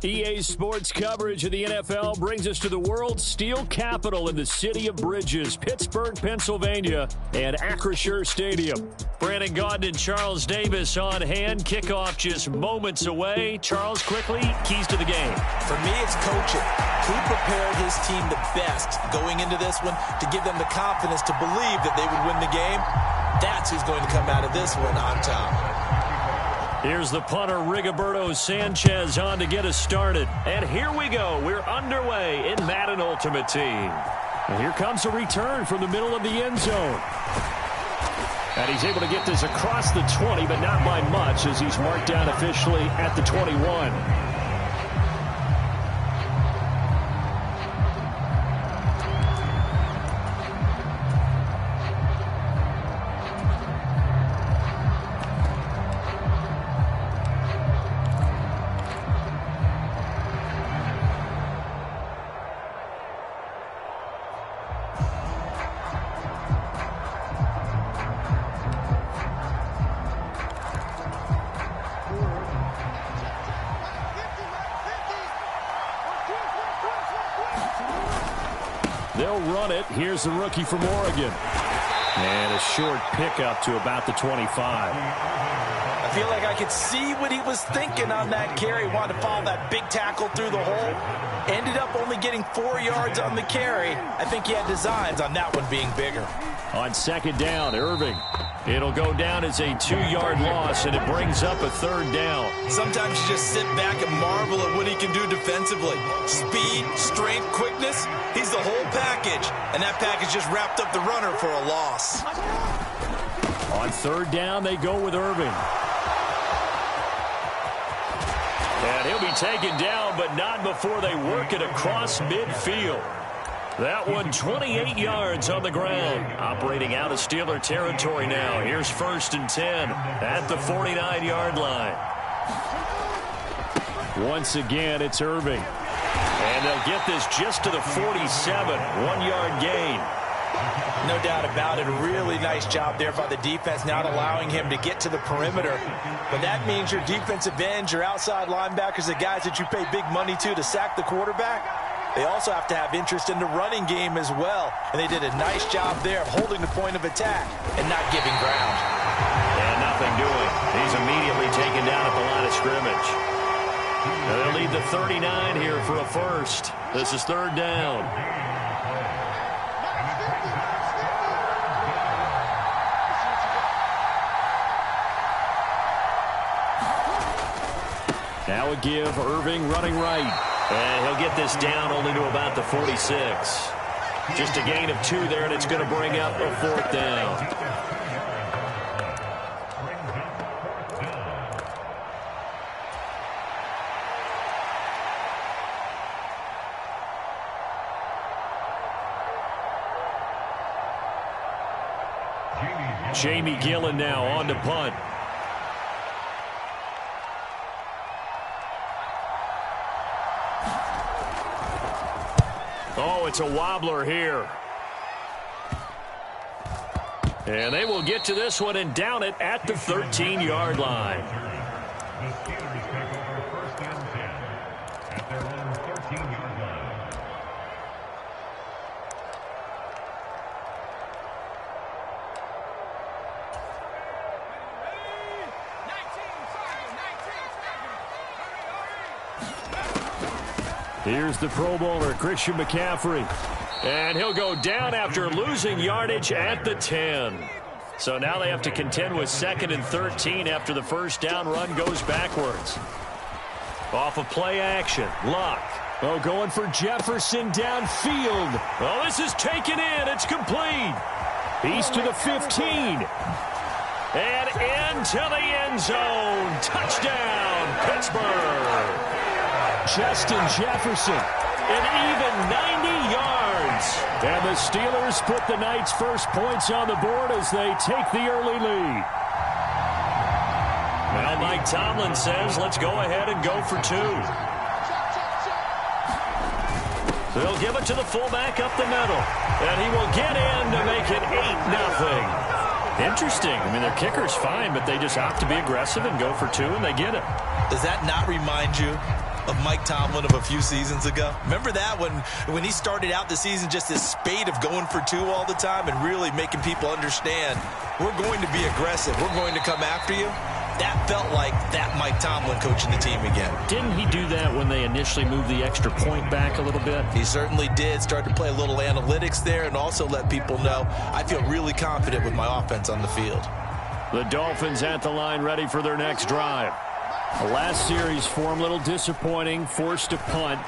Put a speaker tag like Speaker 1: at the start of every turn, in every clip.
Speaker 1: EA Sports coverage of the NFL brings us to the world's steel capital in the city of bridges, Pittsburgh, Pennsylvania, and Acrisure Stadium. Brandon Gaudin and Charles Davis on hand. Kickoff just moments away. Charles, quickly, keys to the game.
Speaker 2: For me, it's coaching. Who prepared his team the best going into this one to give them the confidence to believe that they would win the game? That's who's going to come out of this one on top.
Speaker 1: Here's the punter, Rigoberto Sanchez, on to get us started. And here we go. We're underway in Madden Ultimate Team. And here comes a return from the middle of the end zone. And he's able to get this across the 20, but not by much, as he's marked down officially at the 21. They'll run it. Here's the rookie from Oregon. And a short pickup to about the 25.
Speaker 2: I feel like I could see what he was thinking on that carry. Wanted to follow that big tackle through the hole. Ended up only getting 4 yards on the carry. I think he had designs on that one being bigger.
Speaker 1: On second down, Irving. It'll go down as a 2-yard loss, and it brings up a third down.
Speaker 2: Sometimes you just sit back and marvel at what he can do defensively. Speed, strength, quickness. He's the whole package, and that package just wrapped up the runner for a loss.
Speaker 1: On third down, they go with Irving. And he'll be taken down, but not before they work it across midfield. That one 28 yards on the ground. Operating out of Steeler territory now. Here's 1st and 10 at the 49-yard line. Once again, it's Irving. And they'll get this just to the 47. 1-yard gain.
Speaker 2: No doubt about it. A really nice job there by the defense, not allowing him to get to the perimeter. But that means your defensive ends, your outside linebackers, the guys that you pay big money to sack the quarterback, they also have to have interest in the running game as well. And they did a nice job there of holding the point of attack and not giving ground.
Speaker 1: And nothing doing. He's immediately taken down at the line of scrimmage. And they'll lead the 39 here for a first. This is third down. Now a give, Irving running right. And he'll get this down only to about the 46. Just a gain of 2 there, and it's going to bring up a 4th down. Jamie Gillen now on to punt. Oh, it's a wobbler here. And they will get to this one and down it at the 13-yard line. Here's the Pro Bowler, Christian McCaffrey. And he'll go down after losing yardage at the 10. So now they have to contend with 2nd and 13 after the first down run goes backwards. Off of play action, Luck. Oh, going for Jefferson downfield. Oh, this is taken in. It's complete. He's to the 15. And into the end zone. Touchdown, Pittsburgh. Justin Jefferson, an even 90 yards. And the Steelers put the Knights' first points on the board as they take the early lead. Well, Mike Tomlin says, let's go ahead and go for 2. So they'll give it to the fullback up the middle. And he will get in to make it 8-0. Interesting. I mean, their kicker's fine, but they just opt to be aggressive and go for 2, and they get it.
Speaker 2: Does that not remind you of Mike Tomlin of a few seasons ago? Remember that when he started out the season, just this spate of going for two all the time and really making people understand, we're going to be aggressive. We're going to come after you. That felt like that Mike Tomlin coaching the team again.
Speaker 1: Didn't he do that when they initially moved the extra point back a little bit?
Speaker 2: He certainly did. Started to play a little analytics there and also let people know I feel really confident with my offense on the field.
Speaker 1: The Dolphins at the line ready for their next drive. The last series for them a little disappointing, forced to punt.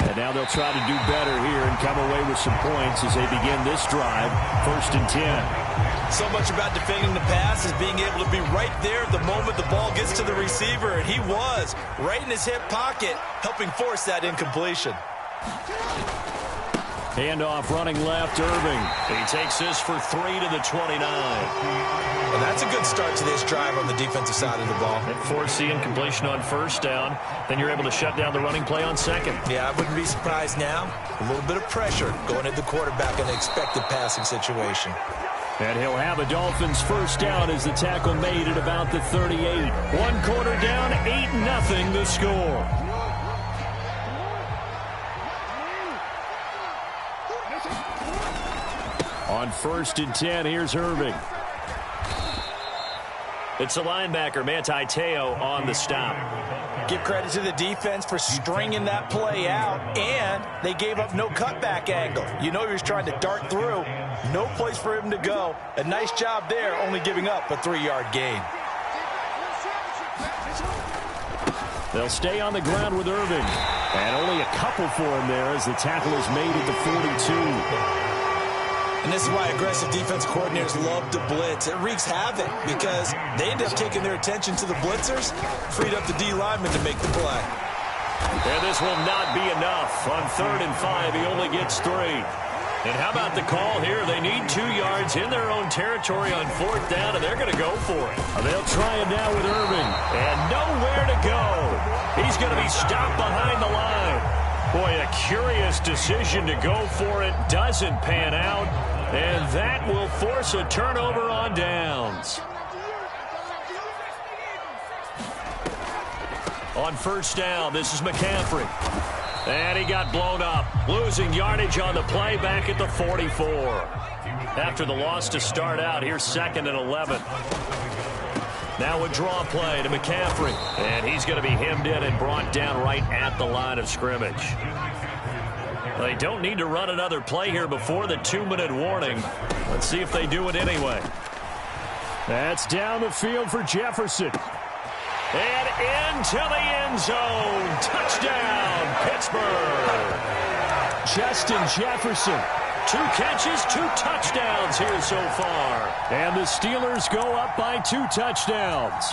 Speaker 1: And now they'll try to do better here and come away with some points as they begin this drive, 1st and 10.
Speaker 2: So much about defending the pass is being able to be right there at the moment the ball gets to the receiver, and he was right in his hip pocket, helping force that incompletion.
Speaker 1: Handoff running left, Irving. He takes this for 3 to the 29.
Speaker 2: And that's a good start to this drive on the defensive side of the ball.
Speaker 1: And force the incompletion on 1st down. Then you're able to shut down the running play on 2nd.
Speaker 2: Yeah, I wouldn't be surprised now. A little bit of pressure going at the quarterback in an expected passing situation.
Speaker 1: And he'll have a Dolphins 1st down as the tackle made at about the 38. 1 quarter down, 8-0 the score. On 1st and 10, here's Irving. It's a linebacker, Manti Te'o, on the stop.
Speaker 2: Give credit to the defense for stringing that play out, and they gave up no cutback angle. You know he was trying to dart through. No place for him to go. A nice job there, only giving up a 3-yard gain.
Speaker 1: They'll stay on the ground with Irving. And only a couple for him there as the tackle is made at the 42.
Speaker 2: And this is why aggressive defense coordinators love to blitz. It wreaks havoc because they end up taking their attention to the blitzers, freed up the D lineman to make the play.
Speaker 1: And this will not be enough. On 3rd and 5, he only gets 3. And how about the call here? They need 2 yards in their own territory on 4th down, and they're going to go for it. They'll try it now with Irving. And nowhere to go. He's going to be stopped behind the line. Boy, a curious decision to go for it. Doesn't pan out. And that will force a turnover on downs. On 1st down, this is McCaffrey. And he got blown up. Losing yardage on the play back at the 44. After the loss to start out, here's 2nd and 11. Now a draw play to McCaffrey. And he's going to be hemmed in and brought down right at the line of scrimmage. They don't need to run another play here before the 2-minute warning. Let's see if they do it anyway. That's down the field for Jefferson. And into the end zone. Touchdown, Pittsburgh. Justin Jefferson. 2 catches, 2 touchdowns here so far. And the Steelers go up by 2 touchdowns.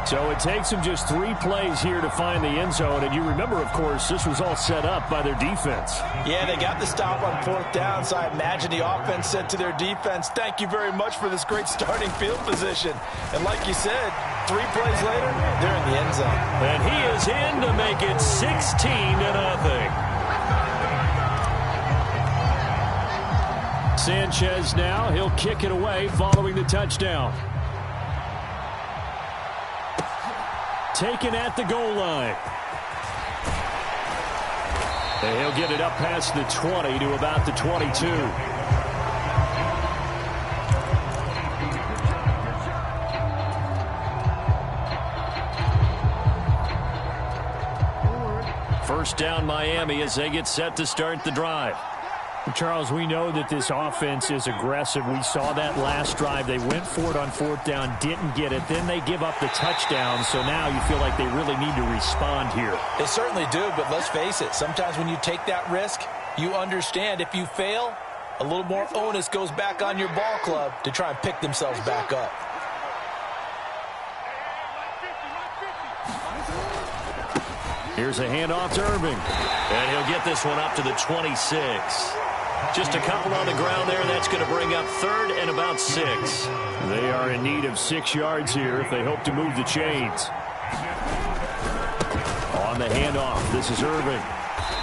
Speaker 1: So it takes them just 3 plays here to find the end zone. And you remember, of course, this was all set up by their defense.
Speaker 2: Yeah, they got the stop on 4th down, so I imagine the offense said to their defense, thank you very much for this great starting field position. And like you said, 3 plays later, they're in the end zone.
Speaker 1: And he is in to make it 16-0. Sanchez now, he'll kick it away following the touchdown. Taken at the goal line. And he'll get it up past the 20 to about the 22. First down Miami as they get set to start the drive.
Speaker 3: Charles, we know that this offense is aggressive. We saw that last drive. They went for it on fourth down, didn't get it. Then they give up the touchdown, so now you feel like they really need to respond here.
Speaker 2: They certainly do, but let's face it. Sometimes when you take that risk, you understand if you fail, a little more onus goes back on your ball club to try and pick themselves back up.
Speaker 1: Here's a handoff to Irving. And he'll get this one up to the 26. Just a couple on the ground there. That's going to bring up third and about 6.
Speaker 3: They are in need of 6 yards here if they hope to move the chains. On the handoff, this is Irving.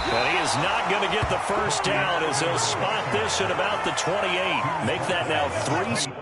Speaker 1: But he is not going to get the first down as he'll spot this at about the 28. Make that now 3.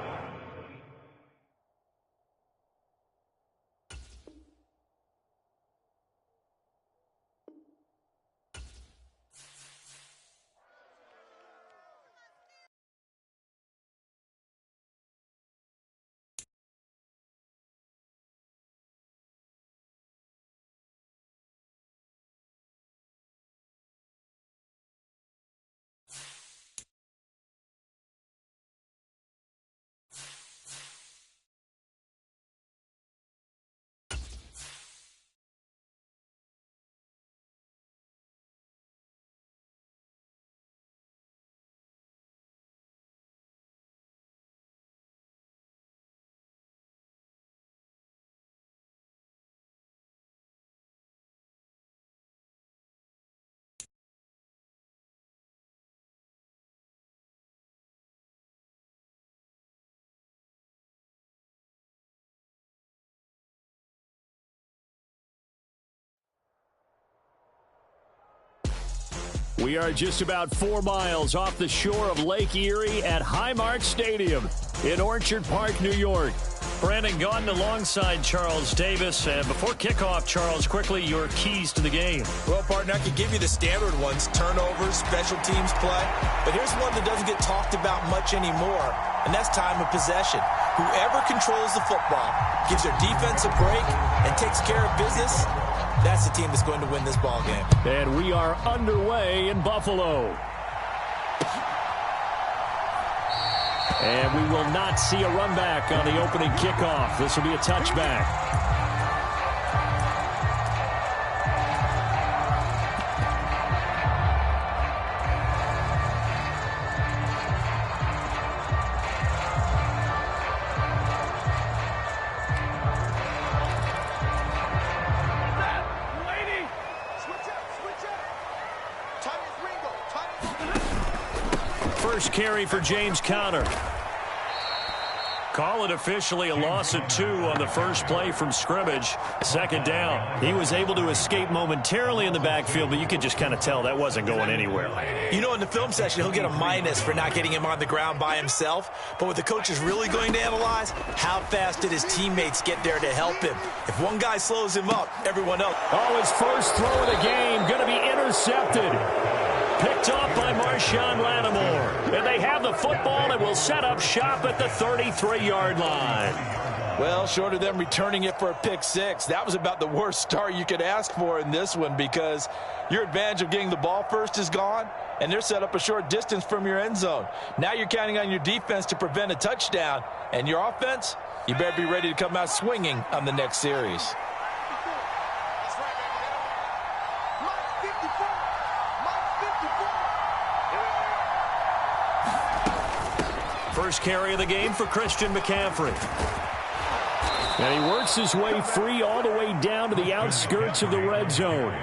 Speaker 3: We are just about 4 miles off the shore of Lake Erie at Highmark Stadium in Orchard Park, New York.
Speaker 1: Brandon Gaudin alongside Charles Davis. And before kickoff, Charles, quickly your keys to the game.
Speaker 2: Well, partner, I could give you the standard ones, turnovers, special teams play. But here's one that doesn't get talked about much anymore, and that's time of possession. Whoever controls the football, gives their defense a break, and takes care of business, that's the team that's going to win this ball game.
Speaker 3: And we are underway in Buffalo. And we will not see a run back on the opening kickoff. This will be a touchback.
Speaker 1: First carry for James Conner. Call it officially a loss of 2 on the first play from scrimmage. Second down.
Speaker 3: He was able to escape momentarily in the backfield, but you could just kind of tell that wasn't going anywhere.
Speaker 2: You know, in the film session, he'll get a minus for not getting him on the ground by himself. But what the coach is really going to analyze, how fast did his teammates get there to help him? If one guy slows him up, everyone else.
Speaker 3: Oh, his first throw of the game going to be intercepted. Picked off by Marshawn Lattimore. And they have the football and will set up shop at the 33-yard line.
Speaker 2: Well, short of them returning it for a pick 6, that was about the worst start you could ask for in this one, because your advantage of getting the ball first is gone, and they're set up a short distance from your end zone. Now you're counting on your defense to prevent a touchdown, and your offense, you better be ready to come out swinging on the next series.
Speaker 1: First carry of the game for Christian McCaffrey.
Speaker 3: And he works his way free all the way down to the outskirts of the red zone.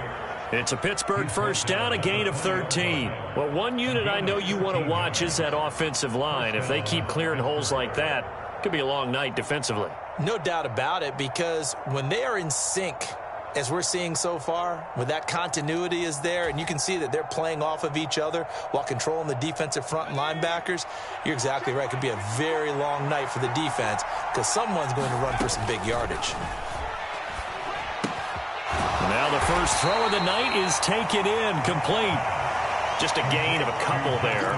Speaker 1: It's a Pittsburgh first down, a gain of 13. Well, one unit I know you want to watch is that offensive line. If they keep clearing holes like that, it could be a long night defensively.
Speaker 2: No doubt about it, because when they are in sync, as we're seeing so far, when that continuity is there, and you can see that they're playing off of each other while controlling the defensive front and linebackers, you're exactly right. It could be a very long night for the defense, because someone's going to run for some big yardage.
Speaker 1: Now the first throw of the night is taken in, complete. Just a gain of a couple there.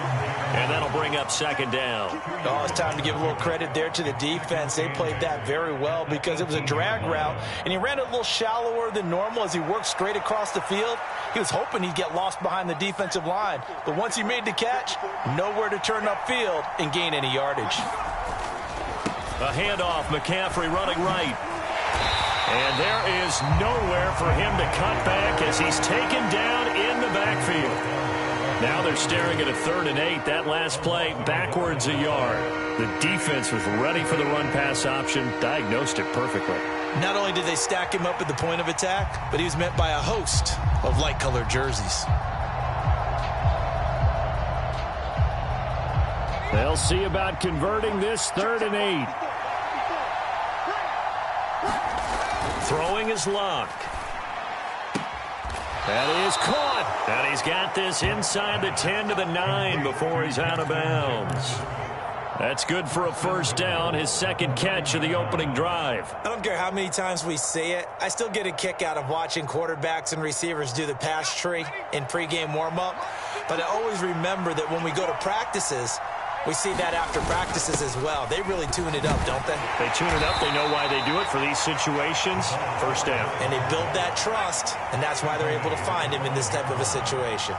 Speaker 1: And that'll bring up second down.
Speaker 2: Oh, it's time to give a little credit there to the defense. They played that very well because it was a drag route, and he ran it a little shallower than normal as he worked straight across the field. He was hoping he'd get lost behind the defensive line, but once he made the catch, nowhere to turn upfield and gain any yardage.
Speaker 1: A handoff, McCaffrey running right. And there is nowhere for him to cut back as he's taken down in the backfield. Now they're staring at a 3rd and 8. That last play, backwards a yard. The defense was ready for the run-pass option, diagnosed it perfectly.
Speaker 2: Not only did they stack him up at the point of attack, but he was met by a host of light-colored jerseys.
Speaker 3: They'll see about converting this 3rd and 8.
Speaker 1: Throwing his luck. That is caught. And he's got this inside the 10 to the 9 before he's out of bounds. That's good for a first down, his second catch of the opening drive.
Speaker 2: I don't care how many times we say it, I still get a kick out of watching quarterbacks and receivers do the pass tree in pregame warm-up. But I always remember that when we go to practices, we see that after practices as well. They really tune it up, don't they?
Speaker 1: They tune it up. They know why they do it for these situations. First down.
Speaker 2: And they build that trust, and that's why they're able to find him in this type of a situation.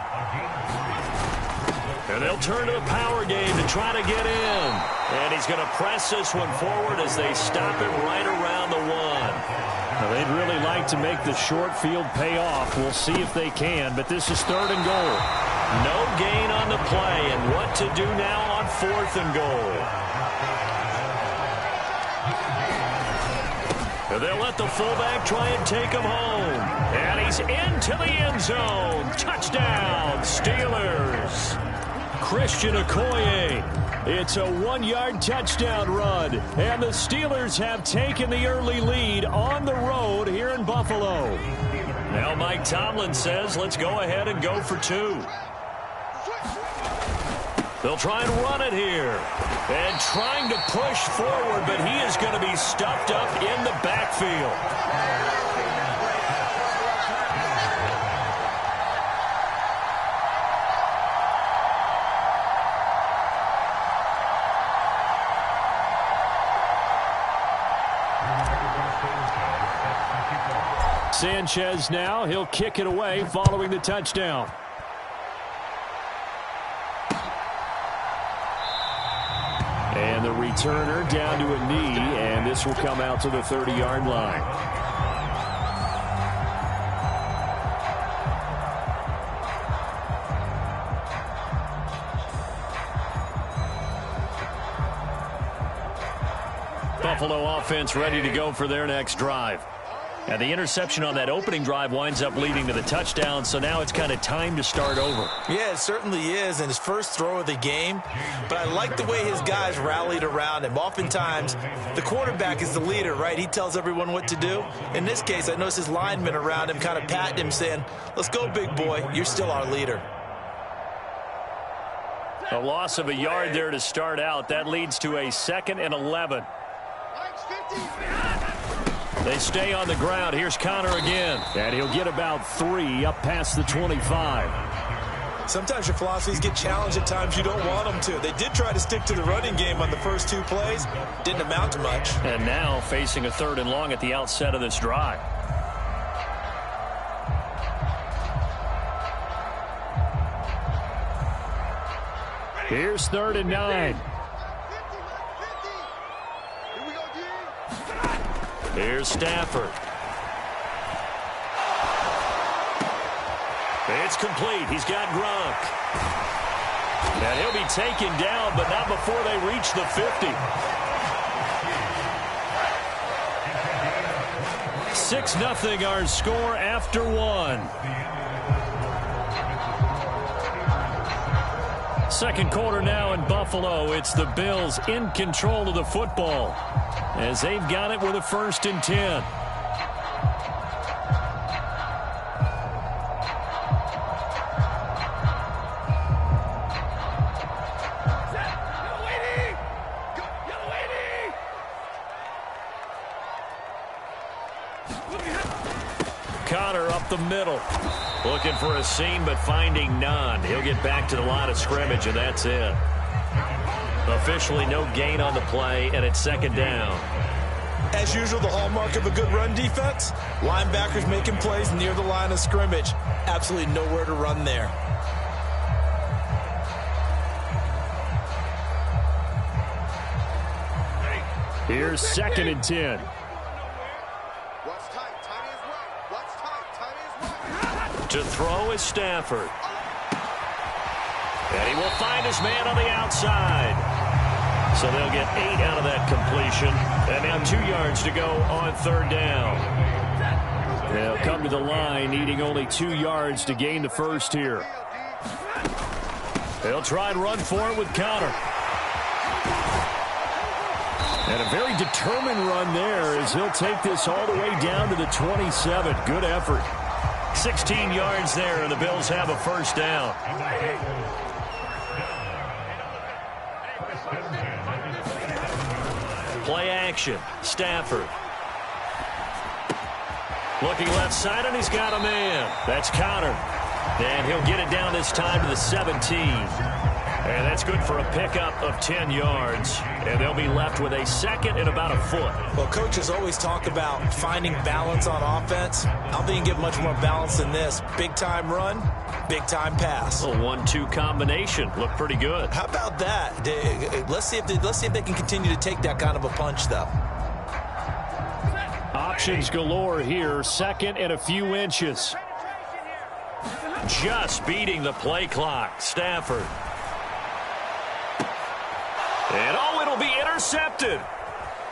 Speaker 1: And they'll turn to the power game to try to get in. And he's going to press this one forward as they stop it right around the 1.
Speaker 3: Now, they'd really like to make the short field pay off. We'll see if they can, but this is 3rd and goal.
Speaker 1: No gain on the play, and what to do now on 4th and goal. And they'll let the fullback try and take him home. And he's into the end zone. Touchdown, Steelers. Christian Okoye. It's a 1-yard touchdown run, and the Steelers have taken the early lead on the road here in Buffalo. Now Mike Tomlin says, let's go ahead and go for 2. They'll try and run it here. And trying to push forward, but he is going to be stuffed up in the backfield.
Speaker 3: Sanchez now, he'll kick it away following the touchdown. And the returner down to a knee, and this will come out to the 30-yard line.
Speaker 1: Buffalo offense ready to go for their next drive. And the interception on that opening drive winds up leading to the touchdown, so now it's kind of time to start over.
Speaker 2: Yeah, it certainly is, and his first throw of the game. But I like the way his guys rallied around him. Oftentimes, the quarterback is the leader, right? He tells everyone what to do. In this case, I noticed his linemen around him kind of patting him, saying, let's go, big boy. You're still our leader.
Speaker 1: A loss of a yard there to start out. That leads to a 2nd and 11. They stay on the ground. Here's Connor again.
Speaker 3: And he'll get about 3 up past the 25.
Speaker 2: Sometimes your philosophies get challenged at times you don't want them to. They did try to stick to the running game on the first 2 plays. Didn't amount to much.
Speaker 1: And now facing a 3rd and long at the outset of this drive.
Speaker 3: Here's 3rd and 9.
Speaker 1: Here's Stafford. It's complete. He's got Gronk. And he'll be taken down, but not before they reach the 50. 6-0 our score after 1. Second quarter now in Buffalo. It's the Bills in control of the football as they've got it with a 1st and 10. Connor up
Speaker 3: the middle.
Speaker 1: Looking for a seam, but finding none. He'll get back to the line of scrimmage, and that's it. Officially no gain on the play, and it's second down.
Speaker 2: As usual, the hallmark of a good run defense, linebackers making plays near the line of scrimmage. Absolutely nowhere to run there.
Speaker 3: Here's second and 10.
Speaker 1: To throw is Stafford. And he will find his man on the outside. So they'll get 8 out of that completion. And now 2 yards to go on third down.
Speaker 3: They'll come to the line, needing only 2 yards to gain the first here. They'll try and run for it with Counter. And a very determined run there as he'll take this all the way down to the 27. Good effort.
Speaker 1: 16 yards there, and the Bills have a first down. Play action. Stafford. Looking left side, and he's got a man. That's Counter. And he'll get it down this time to the 17. And that's good for a pickup of 10 yards. And they'll be left with a second and about a foot.
Speaker 2: Well, coaches always talk about finding balance on offense. I don't think you can get much more balance than this. Big-time run, big-time pass.
Speaker 1: A 1-2 combination. Looked pretty good.
Speaker 2: How about that? Let's see if they can continue to take that kind of a punch, though.
Speaker 3: Options galore here. Second and a few inches.
Speaker 1: Just beating the play clock. Stafford. And it'll be intercepted.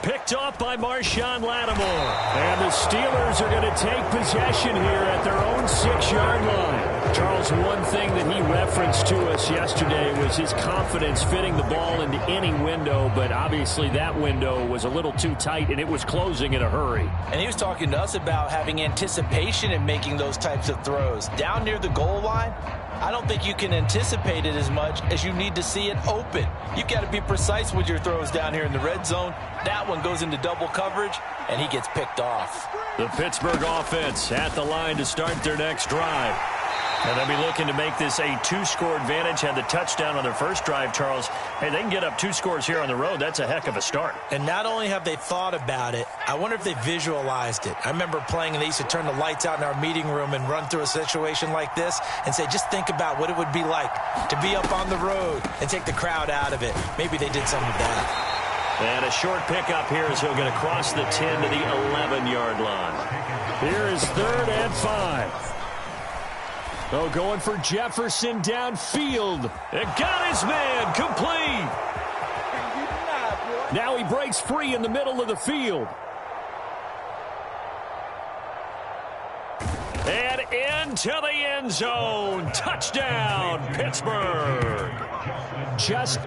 Speaker 1: Picked off by Marshawn Lattimore.
Speaker 3: And the Steelers are going to take possession here at their own 6-yard line. Charles, one thing that he referenced to us yesterday was his confidence fitting the ball into any window, but obviously that window was a little too tight, and it was closing in a hurry.
Speaker 2: And he was talking to us about having anticipation in making those types of throws. Down near the goal line, I don't think you can anticipate it as much as you need to see it open. You've got to be precise with your throws down here in the red zone. That one goes into double coverage, and he gets picked off.
Speaker 1: The Pittsburgh offense at the line to start their next drive. And they'll be looking to make this a 2-score advantage. Had the touchdown on their first drive, Charles. Hey, they can get up 2 scores here on the road. That's a heck of a start.
Speaker 2: And not only have they thought about it, I wonder if they visualized it. I remember playing, and they used to turn the lights out in our meeting room and run through a situation like this and say, just think about what it would be like to be up on the road and take the crowd out of it. Maybe they did some of that.
Speaker 1: And a short pickup here as he'll get across the 10 to the 11-yard line.
Speaker 3: Here is 3rd and 5. Oh, going for Jefferson downfield.
Speaker 1: It got his man complete.
Speaker 3: Now he breaks free in the middle of the field.
Speaker 1: And into the end zone. Touchdown, Pittsburgh.
Speaker 3: Just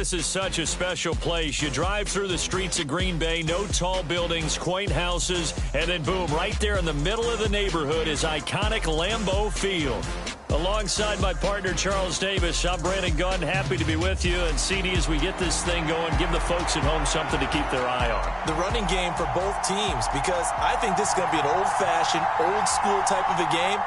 Speaker 1: this is such a special place. You drive through the streets of Green Bay, no tall buildings, quaint houses, and then boom, right there in the middle of the neighborhood is iconic Lambeau Field. Alongside my partner, Charles Davis, I'm Brandon Gunn, happy to be with you. And CD, as we get this thing going, give the folks at home something to keep their eye on.
Speaker 2: The running game for both teams, because I think this is going to be an old-fashioned, old-school type of a game.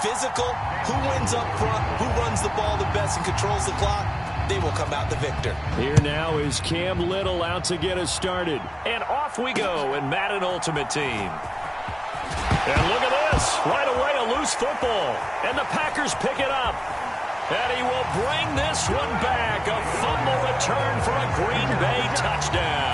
Speaker 2: Physical, who wins up front, who runs the ball the best and controls the clock, they will come out the victor.
Speaker 3: Here now is Cam Little out to get us started.
Speaker 1: And off we go in Madden Ultimate Team. And look at this. Right away, a loose football. And the Packers pick it up. And he will bring this one back. A fumble return for a Green Bay touchdown.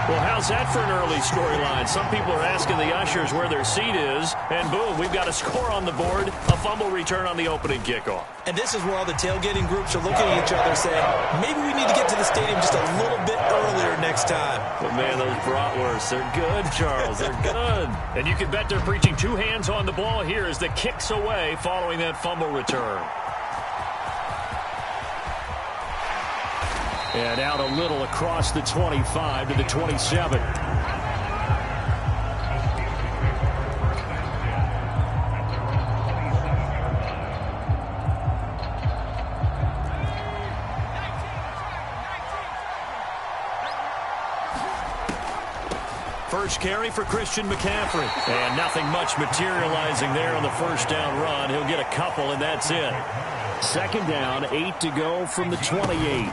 Speaker 1: Well, how's that for an early storyline? Some people are asking the ushers where their seat is, and boom, we've got a score on the board, a fumble return on the opening kickoff.
Speaker 2: And this is where all the tailgating groups are looking at each other saying, maybe we need to get to the stadium just a little bit earlier next time.
Speaker 1: But man, those bratwursts, they're good, Charles, they're good. And you can bet they're preaching two hands on the ball here as the kick's away following that fumble return.
Speaker 3: And out a little across the 25 to the 27.
Speaker 1: First carry for Christian McCaffrey. And nothing much materializing there on the first down run. He'll get a couple, and that's it.
Speaker 3: Second down, 8 to go from the 28.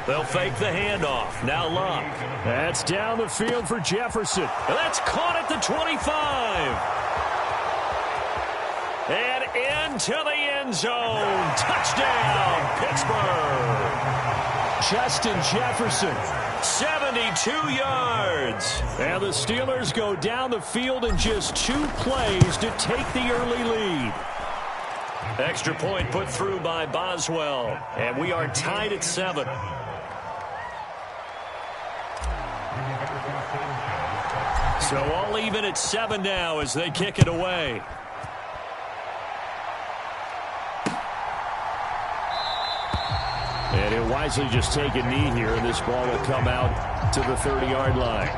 Speaker 1: They'll fake the handoff. Now Luck.
Speaker 3: That's down the field for Jefferson.
Speaker 1: And that's caught at the 25. And into the end zone. Touchdown, Pittsburgh.
Speaker 3: Justin Jefferson.
Speaker 1: 72 yards.
Speaker 3: And the Steelers go down the field in just 2 plays to take the early lead.
Speaker 1: Extra point put through by Boswell. And we are tied at 7. So all even at 7 now as they kick it away.
Speaker 3: And he'll wisely just take a knee here, and this ball will come out to the 30-yard line.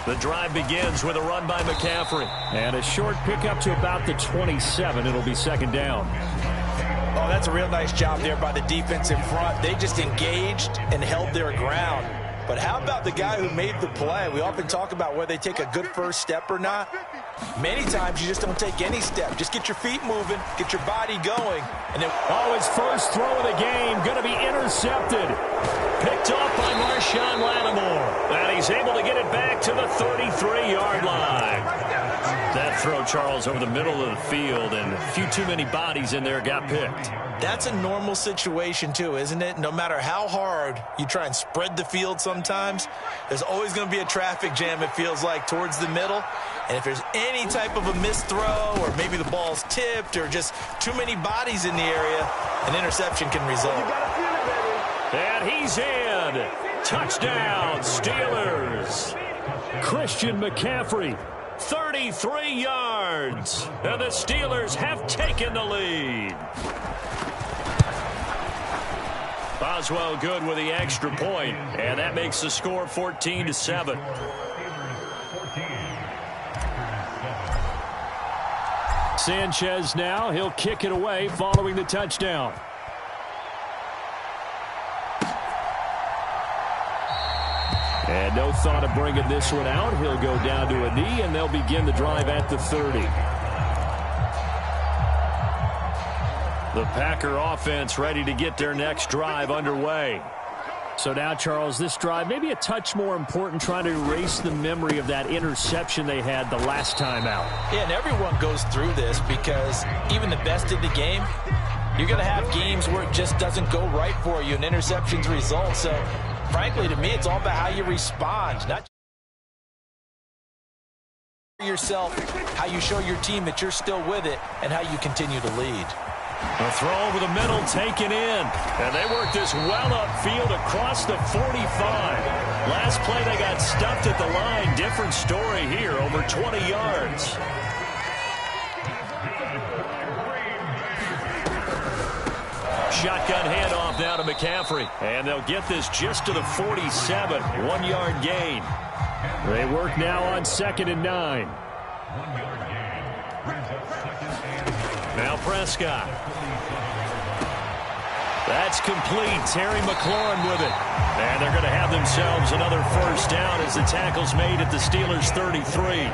Speaker 1: The drive begins with a run by McCaffrey.
Speaker 3: And a short pickup to about the 27. It'll be second down.
Speaker 2: Oh, that's a real nice job there by the defense in front. They just engaged and held their ground. But how about the guy who made the play? We often talk about whether they take a good first step or not. Many times you just don't take any step. Just get your feet moving, get your body going. And then,
Speaker 3: his first throw of the game going to be intercepted.
Speaker 1: Picked off by Marshawn Lattimore. And he's able to get it back to the 33-yard line. That throw, Charles, over the middle of the field, and a few too many bodies in there got picked.
Speaker 2: That's a normal situation, too, isn't it? No matter how hard you try and spread the field sometimes, there's always going to be a traffic jam, it feels like, towards the middle. And if there's any type of a missed throw, or maybe the ball's tipped, or just too many bodies in the area, an interception can result.
Speaker 1: And he's in. Touchdown, Steelers.
Speaker 3: Christian McCaffrey.
Speaker 1: 33 yards. And the Steelers have taken the lead. Boswell good with the extra point, and that makes the score 14-7.
Speaker 3: Sanchez now, he'll kick it away following the touchdown. And no thought of bringing this one out. He'll go down to a knee, and they'll begin the drive at the 30.
Speaker 1: The Packer offense ready to get their next drive underway.
Speaker 3: So now, Charles, this drive maybe a touch more important, trying to erase the memory of that interception they had the last time out.
Speaker 2: Yeah, and everyone goes through this because even the best in the game, you're going to have games where it just doesn't go right for you and interceptions result. So, frankly, to me, it's all about how you respond, not yourself, how you show your team that you're still with it, and how you continue to lead.
Speaker 1: A throw over the middle taken in. And they work this well upfield across the 45. Last play they got stuffed at the line. Different story here, over 20 yards. Shotgun handoff now to McCaffrey. And they'll get this just to the 47. 1-yard gain.
Speaker 3: They work now on 2nd and 9.
Speaker 1: Now Prescott. That's complete. Terry McLaurin with it. And they're going to have themselves another first down as the tackle's made at the Steelers' 33.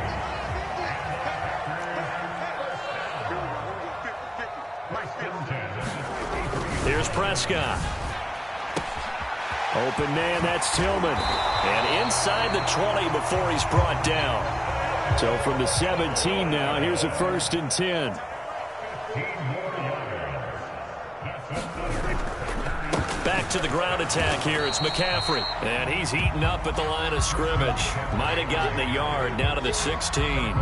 Speaker 1: Here's Prescott.
Speaker 3: Open man, that's Tillman.
Speaker 1: And inside the 20 before he's brought down.
Speaker 3: So from the 17 now, here's a 1st and 10.
Speaker 1: Back to the ground attack here. It's McCaffrey. And he's eaten up at the line of scrimmage. Might have gotten a yard down to the 16.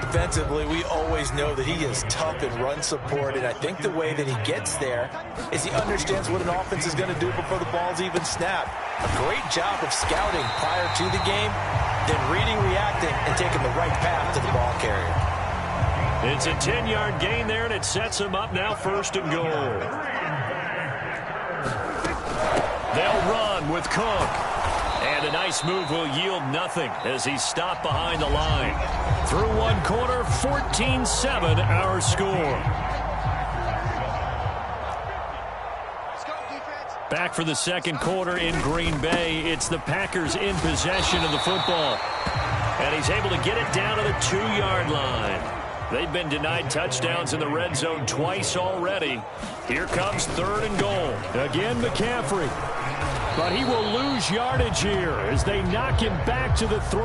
Speaker 2: Defensively, we always know that he is tough in run support, and I think the way that he gets there is he understands what an offense is going to do before the ball's even snapped. A great job of scouting prior to the game, then reading, reacting, and taking the right path to the ball carrier.
Speaker 1: It's a 10-yard gain there, and it sets him up now 1st and goal. They'll run with Cook. And a nice move will yield nothing as he's stopped behind the line. Through one quarter, 14-7 our score. Back for the second quarter in Green Bay. It's the Packers in possession of the football. And he's able to get it down to the 2-yard line. They've been denied touchdowns in the red zone twice already. Here comes 3rd and goal.
Speaker 3: Again, McCaffrey. But he will lose yardage here as they knock him back to the 3.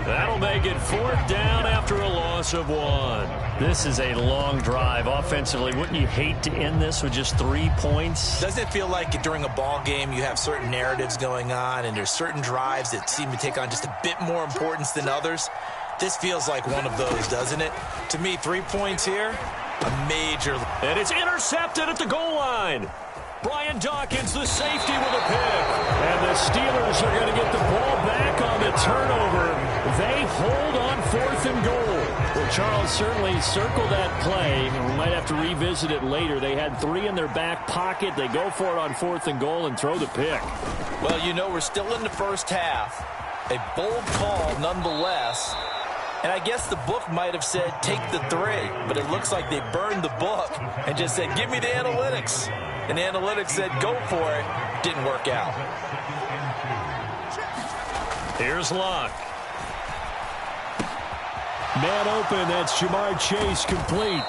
Speaker 1: That'll make it 4th down after a loss of 1. This is a long drive offensively. Wouldn't you hate to end this with just 3 points?
Speaker 2: Doesn't it feel like during a ball game you have certain narratives going on and there's certain drives that seem to take on just a bit more importance than others? This feels like one of those, doesn't it? To me, 3 points here, a major.
Speaker 1: And it's intercepted at the goal line. Brian Dawkins, the safety, with a pick.
Speaker 3: And the Steelers are going to get the ball back on the turnover. They hold on 4th and goal. Well, Charles, certainly circle that play, and we might have to revisit it later. They had 3 in their back pocket. They go for it on 4th and goal and throw the pick.
Speaker 2: Well, you know, we're still in the first half. A bold call nonetheless. And I guess the book might have said, take the 3. But it looks like they burned the book and just said, give me the analytics. And analytics said, go for it. Didn't work out.
Speaker 1: Here's Luck.
Speaker 3: Man open, that's Jamar Chase, complete.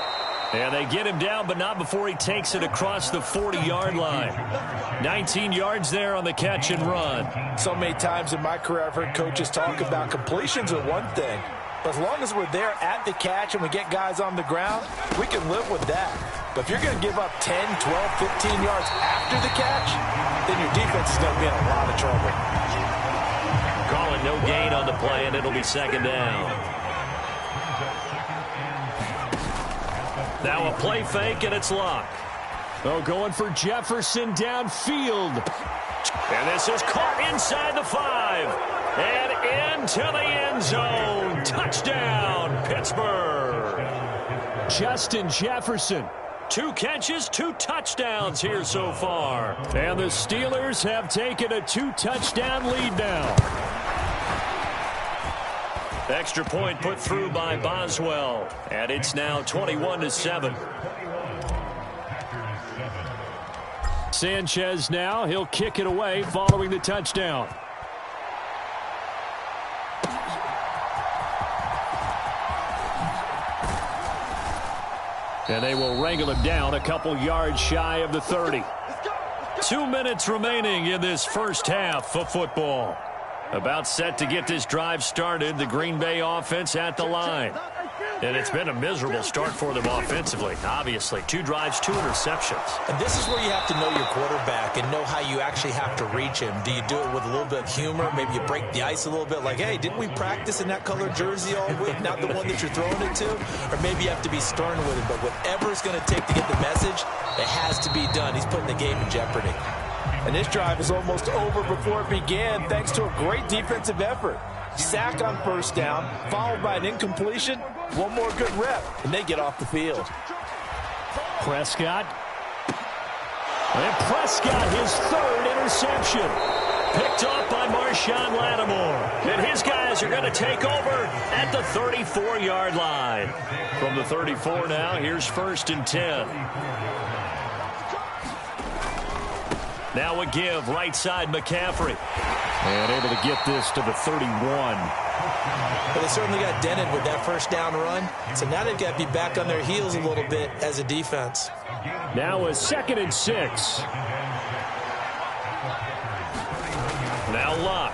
Speaker 1: And they get him down, but not before he takes it across the 40-yard line. 19 yards there on the catch and run.
Speaker 2: So many times in my career I've heard coaches talk about completions are one thing. But as long as we're there at the catch and we get guys on the ground, we can live with that. But if you're going to give up 10, 12, 15 yards after the catch, then your defense is going to be in a lot of trouble.
Speaker 1: Call it no gain on the play, and it'll be 2nd down. Now a play fake, and it's Luck.
Speaker 3: Oh, going for Jefferson downfield.
Speaker 1: And this is caught inside the 5. And into the end zone. Touchdown, Pittsburgh.
Speaker 3: Justin Jefferson.
Speaker 1: 2 catches, 2 touchdowns here so far.
Speaker 3: And the Steelers have taken a 2-touchdown lead now.
Speaker 1: Extra point put through by Boswell. And it's now 21-7.
Speaker 3: Sanchez now. He'll kick it away following the touchdown. And they will wrangle him down a couple yards shy of the 30. 2 minutes remaining in this first half of football. About set to get this drive started. The Green Bay offense at the line.
Speaker 1: And it's been a miserable start for them offensively, obviously. 2 drives, 2 interceptions.
Speaker 2: And this is where you have to know your quarterback and know how you actually have to reach him. Do you do it with a little bit of humor? Maybe you break the ice a little bit like, hey, didn't we practice in that colored jersey all week, not the one that you're throwing it to? Or maybe you have to be stern with him. But whatever it's going to take to get the message, it has to be done. He's putting the game in jeopardy.
Speaker 4: And this drive is almost over before it began thanks to a great defensive effort. Sack on first down, followed by an incompletion. One more good rep, and they get off the field.
Speaker 3: Prescott. And Prescott, his 3rd interception. Picked off by Marshawn Lattimore. And his guys are going to take over at the 34-yard line. From the 34 now, here's 1st and 10. Now a give, right side McCaffrey. And able to get this to the 31.
Speaker 2: But they certainly got dented with that first down run. So now they've got to be back on their heels a little bit as a defense.
Speaker 3: Now a 2nd and 6.
Speaker 1: Now Luck.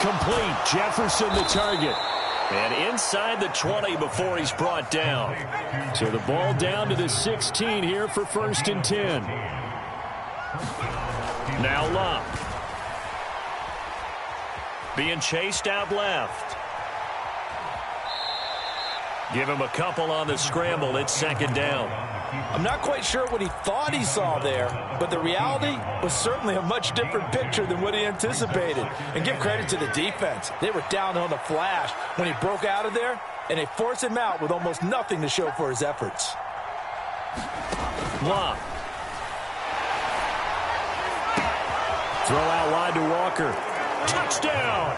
Speaker 3: Complete. Jefferson the target.
Speaker 1: And inside the 20 before he's brought down.
Speaker 3: So the ball down to the 16 here for 1st and 10.
Speaker 1: Now Luck. Being chased out left. Give him a couple on the scramble. It's 2nd down.
Speaker 4: I'm not quite sure what he thought he saw there, but the reality was certainly a much different picture than what he anticipated. And give credit to the defense. They were down on the flash when he broke out of there, and they forced him out with almost nothing to show for his efforts.
Speaker 1: Luck.
Speaker 3: Throw out wide to Walker. Touchdown!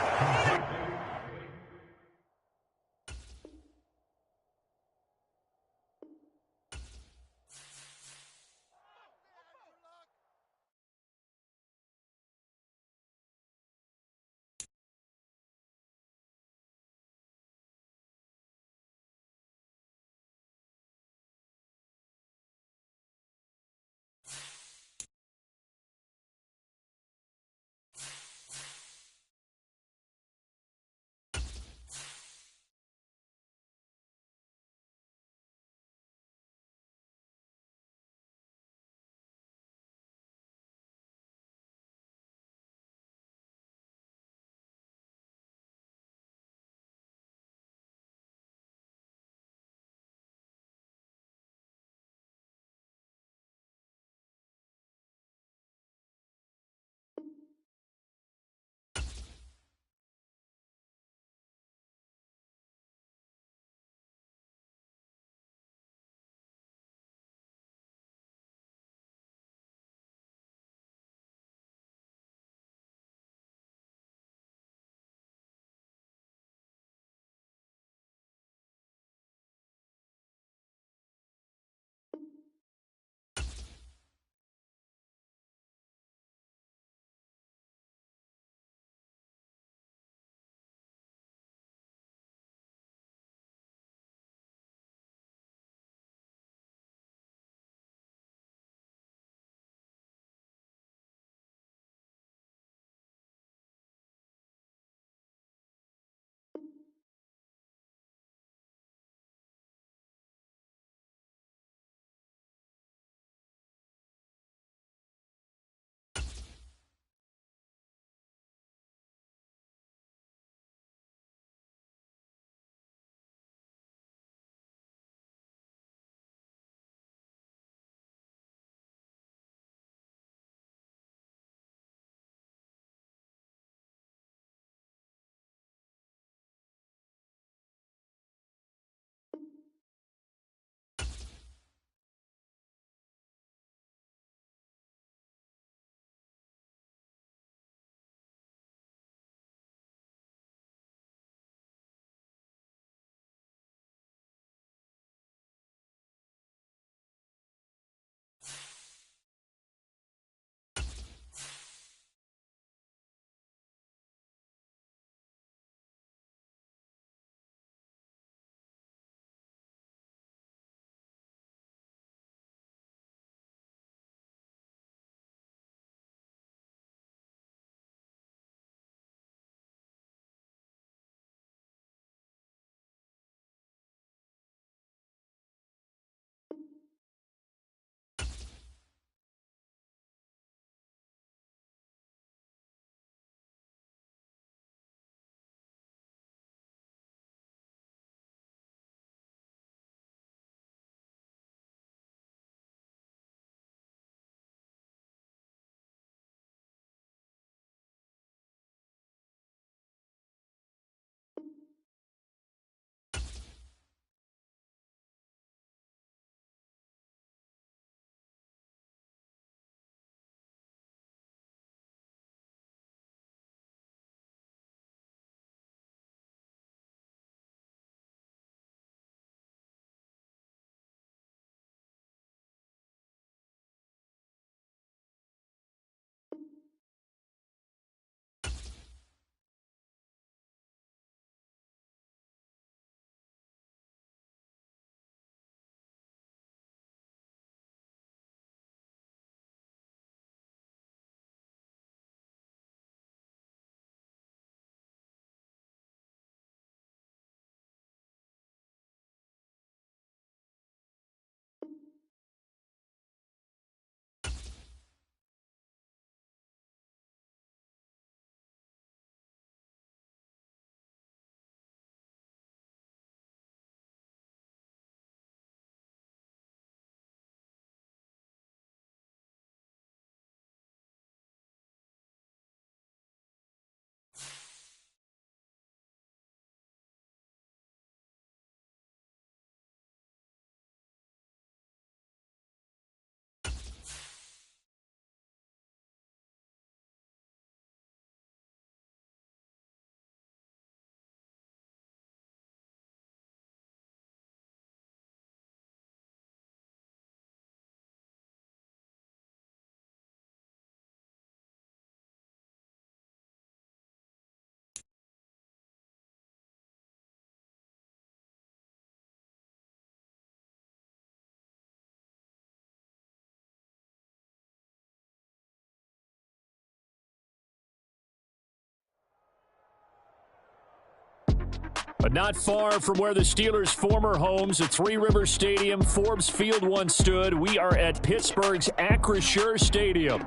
Speaker 3: But not far from where the Steelers' former homes at Three Rivers Stadium, Forbes Field once stood, we are at Pittsburgh's Acrisure Stadium.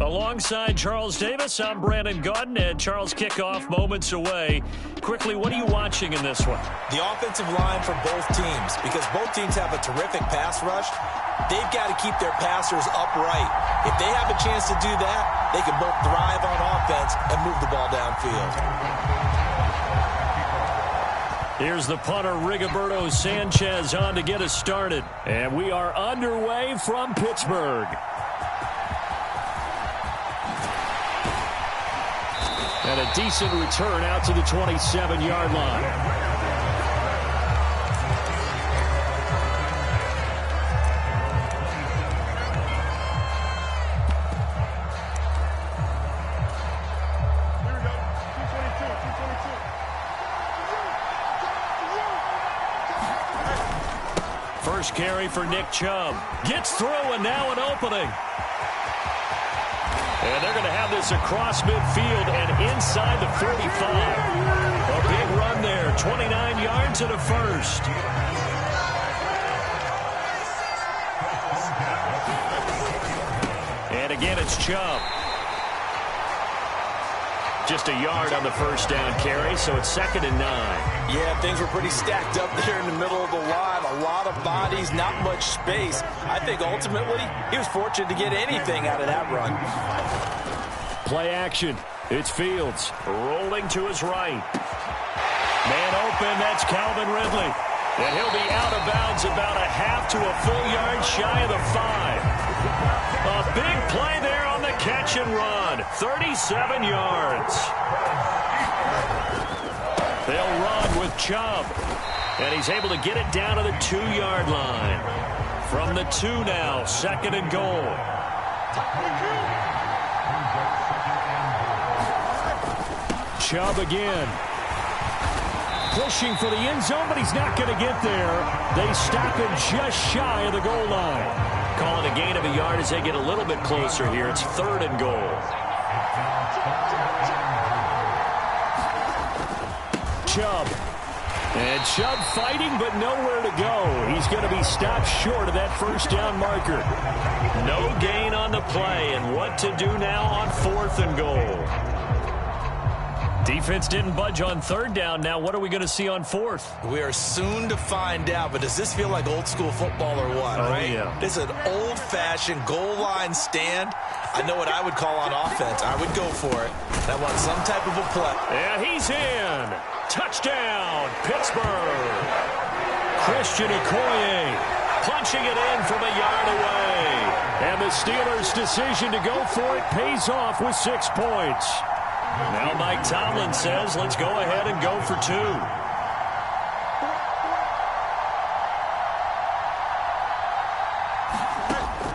Speaker 1: Alongside Charles Davis, I'm Brandon Gaudin, and Charles, kickoff moments away. Quickly, what are you watching in this one?
Speaker 2: The offensive line for both teams, because both teams have a terrific pass rush. They've got to keep their passers upright. If they have a chance to do that, they can both thrive on offense and move the ball downfield.
Speaker 3: Here's the punter, Rigoberto Sanchez, on to get us started. And we are underway from Pittsburgh. And a decent return out to the 27-yard line. First carry for Nick Chubb. Gets through, and now an opening. And they're going to have this across midfield and inside the 45. A big run there, 29 yards and a first. And again, it's Chubb. Just a yard on the first down carry, so it's 2nd and 9.
Speaker 2: Yeah, things were pretty stacked up there in the middle of the line. A lot of bodies, not much space. I think ultimately he was fortunate to get anything out of that run.
Speaker 3: Play action. It's Fields.
Speaker 1: Rolling to his right. Man open, that's Calvin Ridley. And he'll be out of bounds about a half to a full yard shy of the 5. A big play there on the catch and run. 37 yards. They'll run with Chubb. And he's able to get it down to the 2-yard line. From the 2 now, 2nd and goal.
Speaker 3: Chubb again. Pushing for the end zone, but he's not going to get there. They stop him just shy of the goal line.
Speaker 1: Calling a gain of a yard as they get a little bit closer here. It's 3rd and goal.
Speaker 3: Chubb. And Chubb fighting, but nowhere to go. He's going to be stopped short of that first down marker.
Speaker 1: No gain on the play, and what to do now on 4th and goal.
Speaker 3: Defense didn't budge on 3rd down. Now what are we going to see on 4th?
Speaker 2: We are soon to find out, but does this feel like old school football or what, right?
Speaker 3: Yeah.
Speaker 2: This is an old-fashioned goal line stand. I know what I would call on offense. I would go for it. I want some type of a play.
Speaker 3: Yeah, he's in. Touchdown, Pittsburgh. Christian Okoye punching it in from a yard away. And the Steelers' decision to go for it pays off with 6 points.
Speaker 1: Now Mike Tomlin says, let's go ahead and go for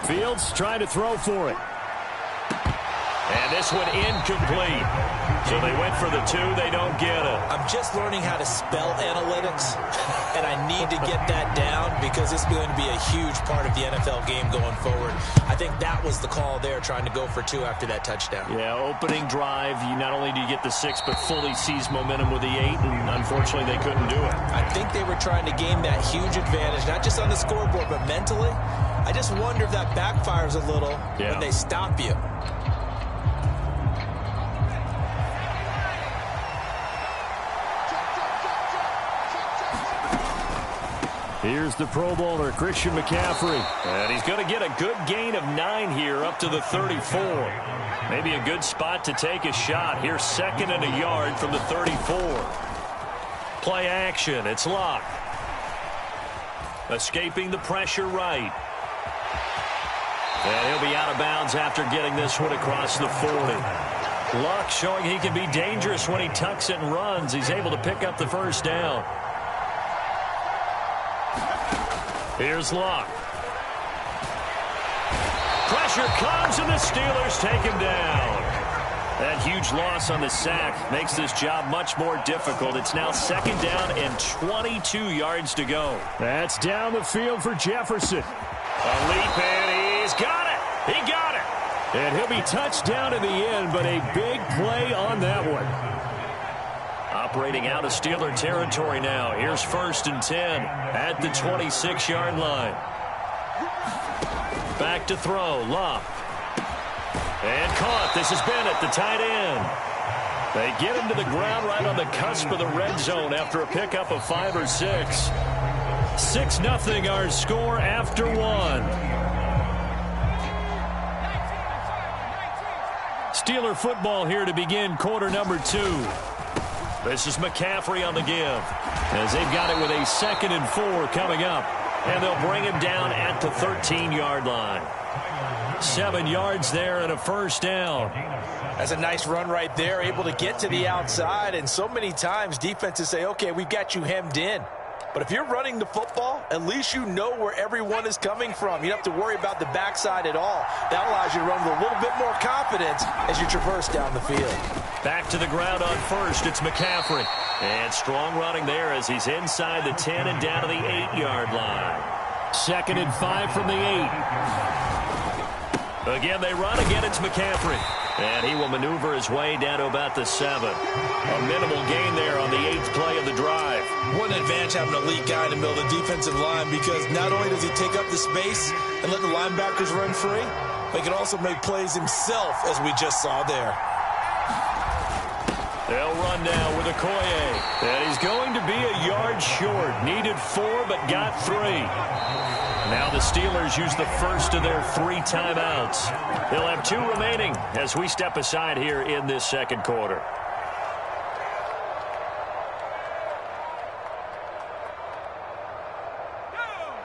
Speaker 3: 2. Fields trying to throw for it.
Speaker 1: And this one incomplete. So they went for the 2. They don't get it.
Speaker 2: I'm just learning how to spell analytics, and I need to get that down because it's going to be a huge part of the NFL game going forward. I think that was the call there, trying to go for 2 after that touchdown.
Speaker 1: Yeah, opening drive, you not only do you get the 6, but fully seize momentum with the 8, and unfortunately they couldn't do it.
Speaker 2: I think they were trying to gain that huge advantage, not just on the scoreboard, but mentally. I just wonder if that backfires a little when they stop you.
Speaker 3: Here's the Pro Bowler, Christian McCaffrey.
Speaker 1: And he's going to get a good gain of 9 here up to the 34. Maybe a good spot to take a shot. Here's 2nd and a yard from the 34. Play action. It's Luck. Escaping the pressure right. And he'll be out of bounds after getting this one across the 40. Luck showing he can be dangerous when he tucks it and runs. He's able to pick up the first down. Here's Luck. Pressure comes, and the Steelers take him down. That huge loss on the sack makes this job much more difficult. It's now 2nd down and 22 yards to go.
Speaker 3: That's down the field for Jefferson.
Speaker 1: A leap, and he's got it. He got it.
Speaker 3: And he'll be touched down in the end, but a big play on that one.
Speaker 1: Operating out of Steeler territory now. Here's 1st and 10 at the 26-yard line. Back to throw. Love. And caught. This is Bennett, the tight end. They get him to the ground right on the cusp of the red zone after a pickup of 5 or 6. 6-0 our score after 1. Steeler football here to begin quarter number 2. This is McCaffrey on the give as they've got it with a 2nd and 4 coming up. And they'll bring him down at the 13-yard line. 7 yards there and a 1st down.
Speaker 2: That's a nice run right there, able to get to the outside. And so many times defenses say, okay, we've got you hemmed in. But if you're running the football, at least you know where everyone is coming from. You don't have to worry about the backside at all. That allows you to run with a little bit more confidence as you traverse down the field.
Speaker 1: Back to the ground on 1st. It's McCaffrey. And strong running there as he's inside the 10 and down to the 8-yard line.
Speaker 3: 2nd and 5 from the 8.
Speaker 1: Again, they run. Again, it's McCaffrey. And he will maneuver his way down to about the 7. A minimal gain there on the 8th play of the drive.
Speaker 2: What an advantage having an elite guy in the middle of the defensive line, because not only does he take up the space and let the linebackers run free, but he can also make plays himself, as we just saw there.
Speaker 1: They'll run now with Okoye. And he's going to be a yard short. Needed 4, but got 3. Now the Steelers use the first of their 3 timeouts. They'll have 2 remaining as we step aside here in this second quarter.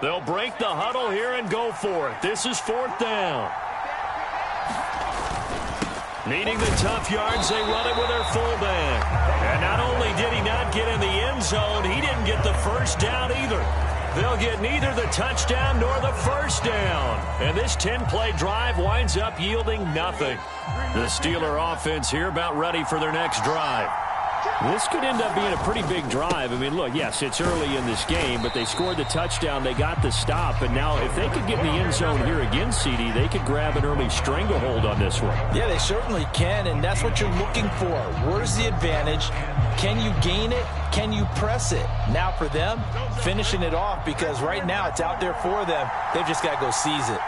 Speaker 1: They'll break the huddle here and go for it. This is 4th down. Needing the tough yards, they run it with their fullback. And not only did he not get in the end zone, he didn't get the 1st down either. They'll get neither the touchdown nor the 1st down. And this 10-play drive winds up yielding nothing. The Steeler offense here about ready for their next drive.
Speaker 3: This could end up being a pretty big drive. I mean, look, yes, it's early in this game, but they scored the touchdown. They got the stop. And now if they could get in the end zone here again, CD, they could grab an early stranglehold on this one.
Speaker 2: Yeah, they certainly can, and that's what you're looking for. Where's the advantage? Can you gain it? Can you press it? Now for them, finishing it off, because right now it's out there for them. They've just got to go seize it.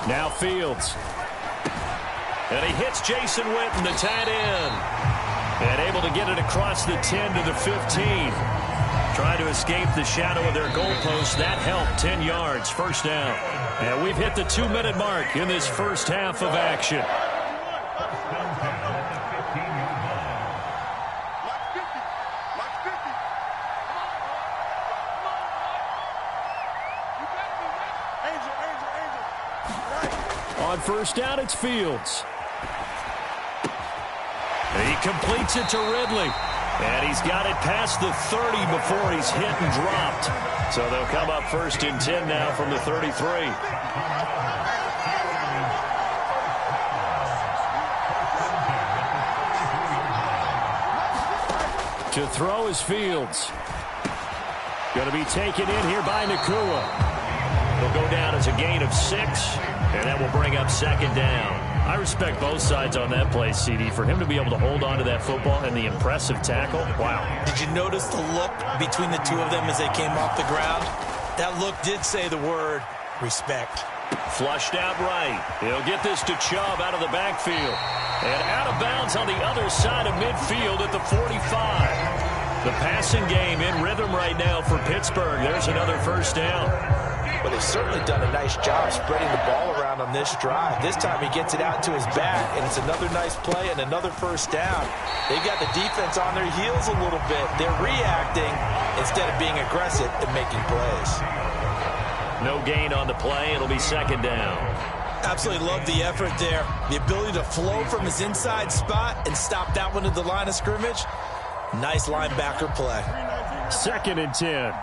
Speaker 3: Now Fields.
Speaker 1: And he hits Jason Witten, the tight end. And able to get it across the 10 to the 15. Trying to escape the shadow of their goalpost. That helped. 10 yards. 1st down. And we've hit the 2-minute mark in this first half of action.
Speaker 3: On 1st down, it's Fields.
Speaker 1: He completes it to Ridley. And he's got it past the 30 before he's hit and dropped. So they'll come up 1st and 10 now from the 33.
Speaker 3: To throw is Fields. Going to be taken in here by Nakua.
Speaker 1: He'll go down as a gain of 6, and that will bring up 2nd down. I respect both sides on that play, CD. For him to be able to hold on to that football and the impressive tackle, wow.
Speaker 2: Did you notice the look between the two of them as they came off the ground? That look did say the word respect.
Speaker 1: Flushed out right. He'll get this to Chubb out of the backfield. And out of bounds on the other side of midfield at the 45. The passing game in rhythm right now for Pittsburgh. There's another 1st down.
Speaker 2: But they've certainly done a nice job spreading the ball around on this drive. This time he gets it out to his back, and it's another nice play and another 1st down. They've got the defense on their heels a little bit. They're reacting instead of being aggressive and making plays.
Speaker 1: No gain on the play. It'll be 2nd down.
Speaker 2: Absolutely love the effort there. The ability to flow from his inside spot and stop that one at the line of scrimmage. Nice linebacker play.
Speaker 3: 2nd and 10.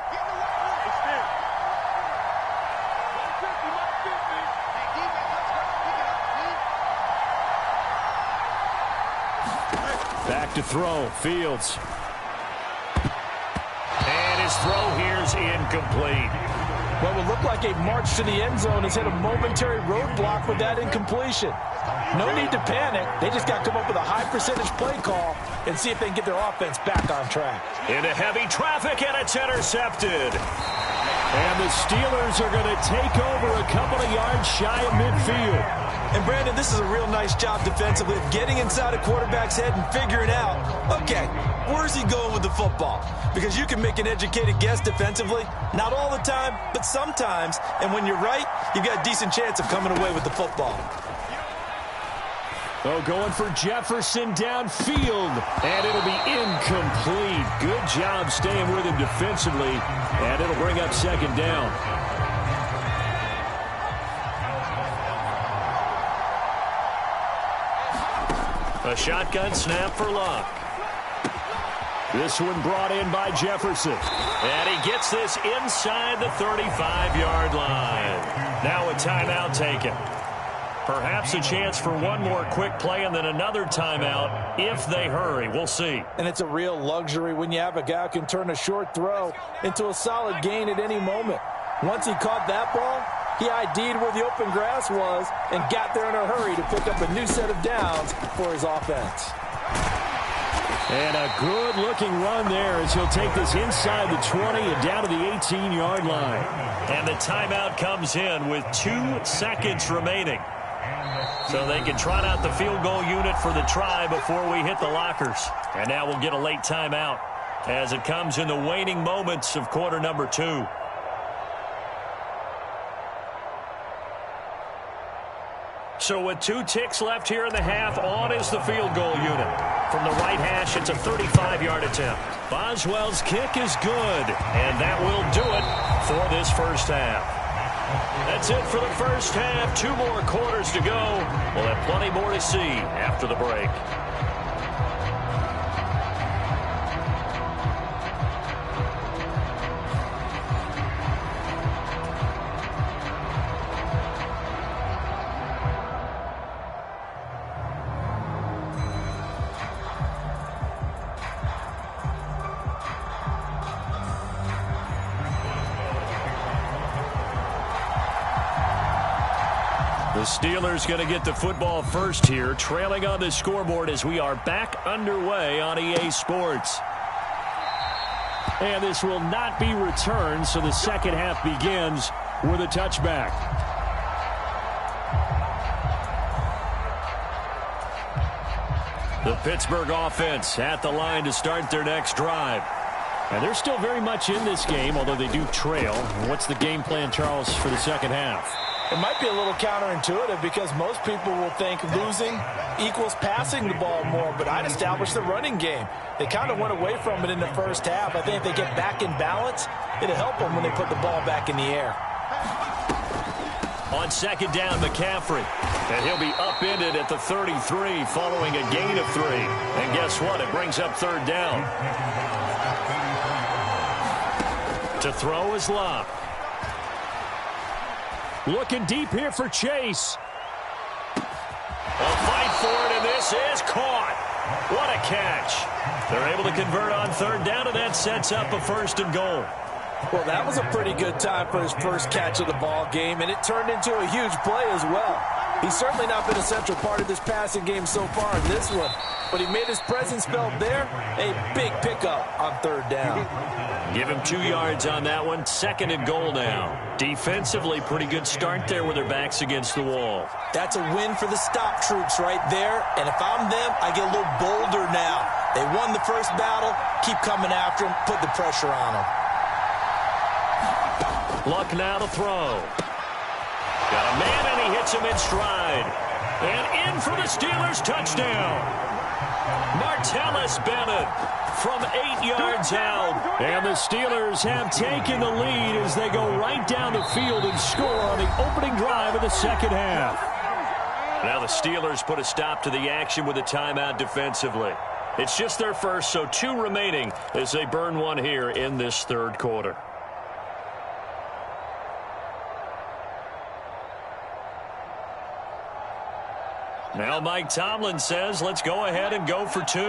Speaker 3: Back to throw. Fields.
Speaker 1: And his throw here's incomplete.
Speaker 4: What would look like a march to the end zone has hit a momentary roadblock with that incompletion. No need to panic. They just got to come up with a high percentage play call and see if they can get their offense back on track.
Speaker 1: Into heavy traffic, and it's intercepted.
Speaker 3: And the Steelers are going to take over a couple of yards shy of midfield.
Speaker 4: And, Brandon, this is a real nice job defensively of getting inside a quarterback's head and figuring out, okay, where's he going with the football? Because you can make an educated guess defensively. Not all the time, but sometimes. And when you're right, you've got a decent chance of coming away with the football.
Speaker 3: Oh, going for Jefferson downfield, and it'll be incomplete. Good job staying with him defensively, and it'll bring up second down.
Speaker 1: A shotgun snap for Luck.
Speaker 3: This one brought in by Jefferson.
Speaker 1: And he gets this inside the 35-yard line. Now a timeout taken. Perhaps a chance for one more quick play and then another timeout if they hurry. We'll see.
Speaker 4: And it's a real luxury when you have a guy who can turn a short throw into a solid gain at any moment. Once he caught that ball, he ID'd where the open grass was and got there in a hurry to pick up a new set of downs for his offense.
Speaker 3: And a good-looking run there as he'll take this inside the 20 and down to the 18-yard line.
Speaker 1: And the timeout comes in with 2 seconds remaining. So they can trot out the field goal unit for the try before we hit the lockers. And now we'll get a late timeout as it comes in the waning moments of quarter number 2. So with 2 ticks left here in the half, on is the field goal unit. From the right hash, it's a 35-yard attempt. Boswell's kick is good, and that will do it for this first half. That's it for the first half. 2 more quarters to go. We'll have plenty more to see after the break. The Steelers going to get the football first here, trailing on the scoreboard as we are back underway on EA Sports.
Speaker 3: And this will not be returned, so the second half begins with a touchback. The Pittsburgh offense at the line to start their next drive. And they're still very much in this game, although they do trail. What's the game plan, Charles, for the second half?
Speaker 4: It might be a little counterintuitive because most people will think losing equals passing the ball more, but I'd establish the running game. They kind of went away from it in the first half. I think if they get back in balance, it'll help them when they put the ball back in the air.
Speaker 1: On second down, McCaffrey. And he'll be upended at the 33 following a gain of 3. And guess what? It brings up third down. To throw is Love.
Speaker 3: Looking deep here for Chase.
Speaker 1: A fight for it, and this is caught. What a catch. They're able to convert on third down, and that sets up a 1st and goal.
Speaker 4: Well, that was a pretty good time for his first catch of the ball game, and it turned into a huge play as well. He's certainly not been a central part of this passing game so far in this one, but he made his presence felt there. A big pickup on third down.
Speaker 1: Give him 2 yards on that one. 2nd and goal now. Defensively, pretty good start there with their backs against the wall.
Speaker 4: That's a win for the stop troops right there, and if I'm them, I get a little bolder now. They won the first battle. Keep coming after him. Put the pressure on him.
Speaker 1: Luck now to throw. Got a man, and he hits him in stride. And in for the Steelers touchdown. Martellus Bennett from 8 yards out.
Speaker 3: And the Steelers have taken the lead as they go right down the field and score on the opening drive of the second half.
Speaker 1: Now the Steelers put a stop to the action with a timeout defensively. It's just their first, so 2 remaining as they burn one here in this third quarter. Now Mike Tomlin says, let's go ahead and go for 2.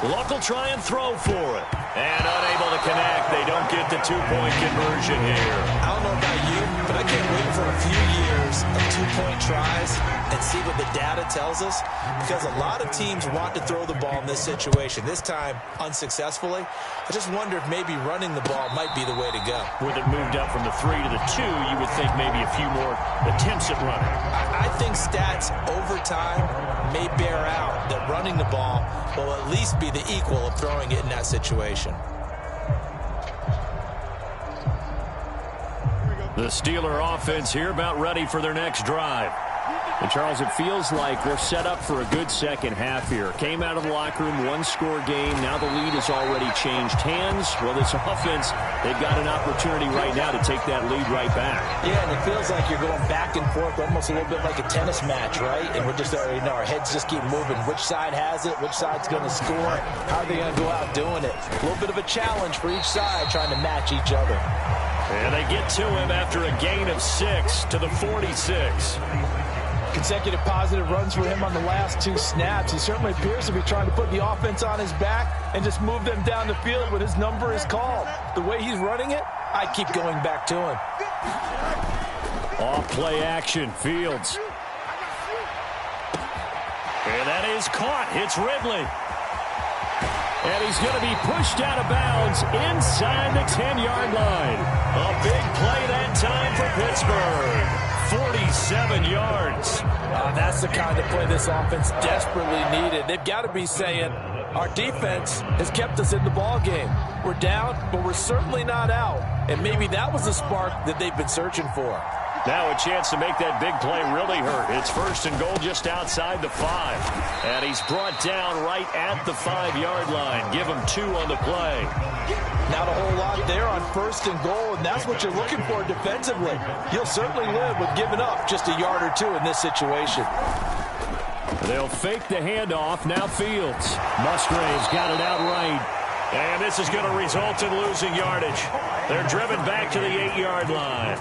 Speaker 1: Luck will try and throw for it. And unable to connect. They don't get the two-point conversion here.
Speaker 2: I don't know about you, but I can't wait for a few years of two-point tries and see what the data tells us, because a lot of teams want to throw the ball in this situation. This time, unsuccessfully. I just wonder if maybe running the ball might be the way to go.
Speaker 3: With it moved up from the 3 to the 2, you would think maybe a few more attempts at running.
Speaker 2: I think stats over time may bear out that running the ball will at least be the equal of throwing it in that situation.
Speaker 1: The Steeler offense here about ready for their next drive.
Speaker 3: And, Charles, it feels like they're set up for a good second half here. Came out of the locker room, one-score game. Now the lead has already changed hands. Well, this offense, they've got an opportunity right now to take that lead right back.
Speaker 2: Yeah, and it feels like you're going back and forth, almost a little bit like a tennis match, right? And we're just, our heads just keep moving. Which side has it? Which side's going to score? How are they going to go out doing it? A little bit of a challenge for each side, trying to match each other.
Speaker 1: And they get to him after a gain of 6 to the 46.
Speaker 4: Consecutive positive runs for him on the last 2 snaps. He certainly appears to be trying to put the offense on his back and just move them down the field when his number is called. The way he's running it, I keep going back to him.
Speaker 3: Off play action, Fields.
Speaker 1: And that is caught. Hits Ridley. And he's going to be pushed out of bounds inside the 10-yard line. A big play that time for Pittsburgh. 47 yards.
Speaker 4: That's the kind of play this offense desperately needed. They've got to be saying, our defense has kept us in the ball game. We're down, but we're certainly not out. And maybe that was the spark that they've been searching for.
Speaker 1: Now a chance to make that big play really hurt. It's 1st and goal just outside the 5. And he's brought down right at the 5-yard line. Give him 2 on the play.
Speaker 4: Not a whole lot there on 1st and goal, and that's what you're looking for defensively. You'll certainly live with giving up just a yard or 2 in this situation.
Speaker 3: They'll fake the handoff. Now Fields. Musgrave's got it out right.
Speaker 1: And this is going to result in losing yardage. They're driven back to the 8-yard line.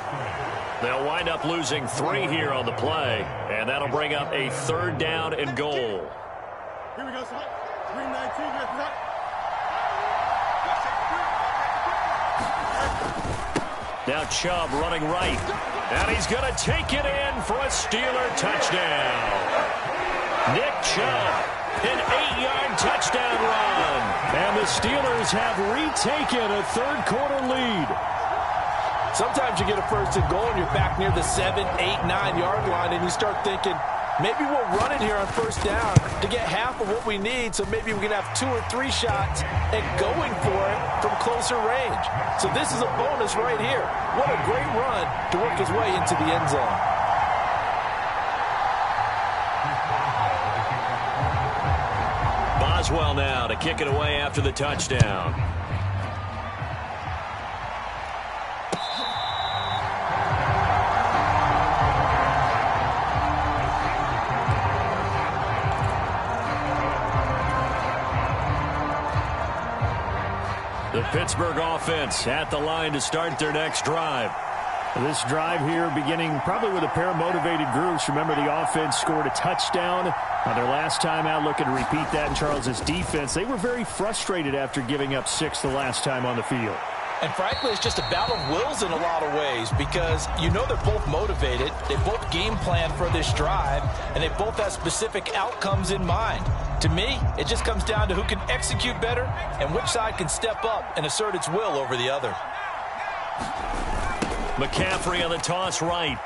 Speaker 1: They'll wind up losing 3 here on the play, and that'll bring up a 3rd down and goal.
Speaker 5: Here we go, son. 319.
Speaker 1: Now Chubb running right, and he's going to take it in for a Steeler touchdown. Nick Chubb, an 8-yard touchdown run.
Speaker 3: And the Steelers have retaken a third-quarter lead.
Speaker 4: Sometimes you get a 1st and goal and you're back near the 7, 8, 9-yard line, and you start thinking, maybe we'll run it here on 1st down to get half of what we need, so maybe we can have 2 or 3 shots at going for it from closer range. So this is a bonus right here. What a great run to work his way into the end zone.
Speaker 1: Boswell now to kick it away after the touchdown. The Pittsburgh offense at the line to start their next drive.
Speaker 3: This drive here beginning probably with a pair of motivated groups. Remember, the offense scored a touchdown on their last time out, looking to repeat that in Charles's defense. They were very frustrated after giving up 6 the last time on the field.
Speaker 2: And frankly, it's just a battle of wills in a lot of ways, because you know they're both motivated, they both game plan for this drive, and they both have specific outcomes in mind. To me, it just comes down to who can execute better and which side can step up and assert its will over the other.
Speaker 1: McCaffrey on the toss right.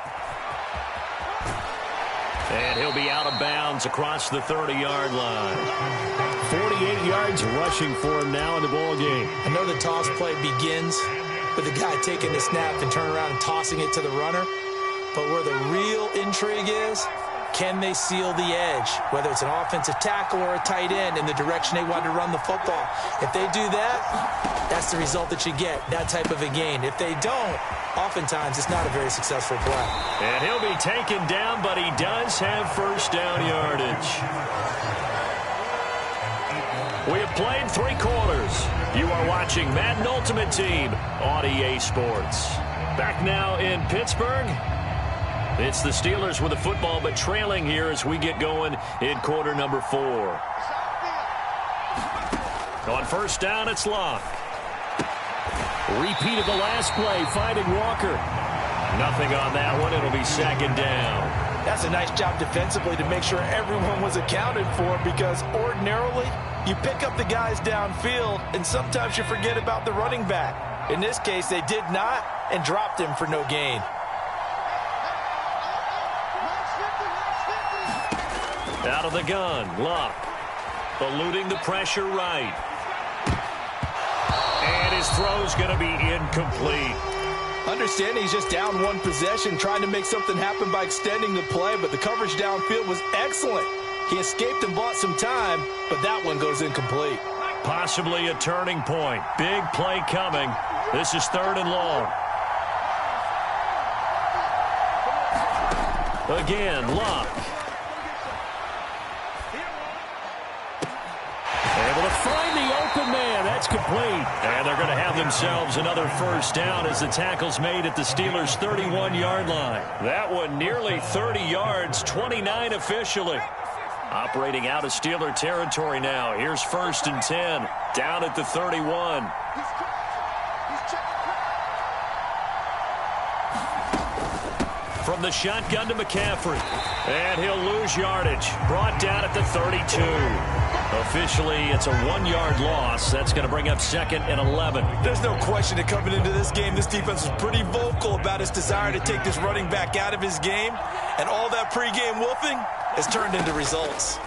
Speaker 1: And he'll be out of bounds across the 30-yard line.
Speaker 3: 48 yards rushing for him now in the ball game.
Speaker 2: I know the toss play begins with the guy taking the snap and turning around and tossing it to the runner. But where the real intrigue is, can they seal the edge, whether it's an offensive tackle or a tight end, in the direction they want to run the football? If they do that, that's the result that you get, that type of a gain. If they don't, oftentimes it's not a very successful play.
Speaker 1: And he'll be taken down, but he does have 1st down yardage. We have played 3 quarters. You are watching Madden Ultimate Team on EA Sports. Back now in Pittsburgh. It's the Steelers with the football, but trailing here as we get going in quarter number 4. On first down, it's Luck.
Speaker 3: Repeat of the last play, finding Walker.
Speaker 1: Nothing on that one. It'll be second down.
Speaker 4: That's a nice job defensively to make sure everyone was accounted for, because ordinarily you pick up the guys downfield and sometimes you forget about the running back. In this case, they did not and dropped him for no gain.
Speaker 1: Out of the gun, Luck. Eluding the pressure right. And his throw's going to be incomplete.
Speaker 4: Understanding he's just down one possession, trying to make something happen by extending the play, but the coverage downfield was excellent. He escaped and bought some time, but that one goes incomplete.
Speaker 1: Possibly a turning point. Big play coming. This is 3rd and long. Again, Luck.
Speaker 3: Able to find the open man. That's complete.
Speaker 1: And they're going to have themselves another first down as the tackle's made at the Steelers' 31-yard line. That one nearly 30 yards, 29 officially. Operating out of Steeler territory now. Here's 1st and 10, down at the 31. From the shotgun to McCaffrey. And he'll lose yardage. Brought down at the 32. Officially, it's a 1-yard loss. That's going to bring up 2nd and 11.
Speaker 4: There's no question that coming into this game, this defense was pretty vocal about its desire to take this running back out of his game. And all that pregame wolfing has turned into results.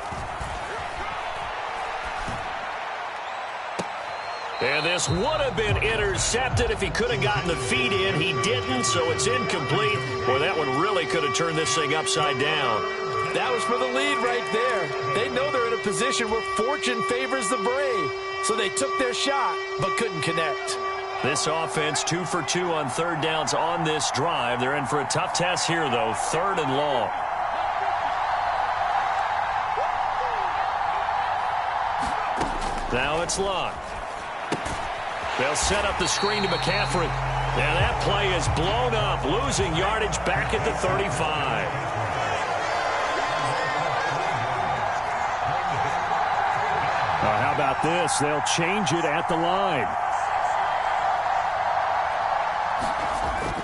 Speaker 1: And this would have been intercepted if he could have gotten the feet in. He didn't, so it's incomplete. Boy, that one really could have turned this thing upside down.
Speaker 4: That was for the lead right there. They know they're in a position where fortune favors the brave. So they took their shot, but couldn't connect.
Speaker 1: This offense 2 for 2 on 3rd downs on this drive. They're in for a tough test here, though. 3rd and long. Now it's Luck. They'll set up the screen to McCaffrey. And that play is blown up, losing yardage back at the 35.
Speaker 3: How about this? They'll change it at the line.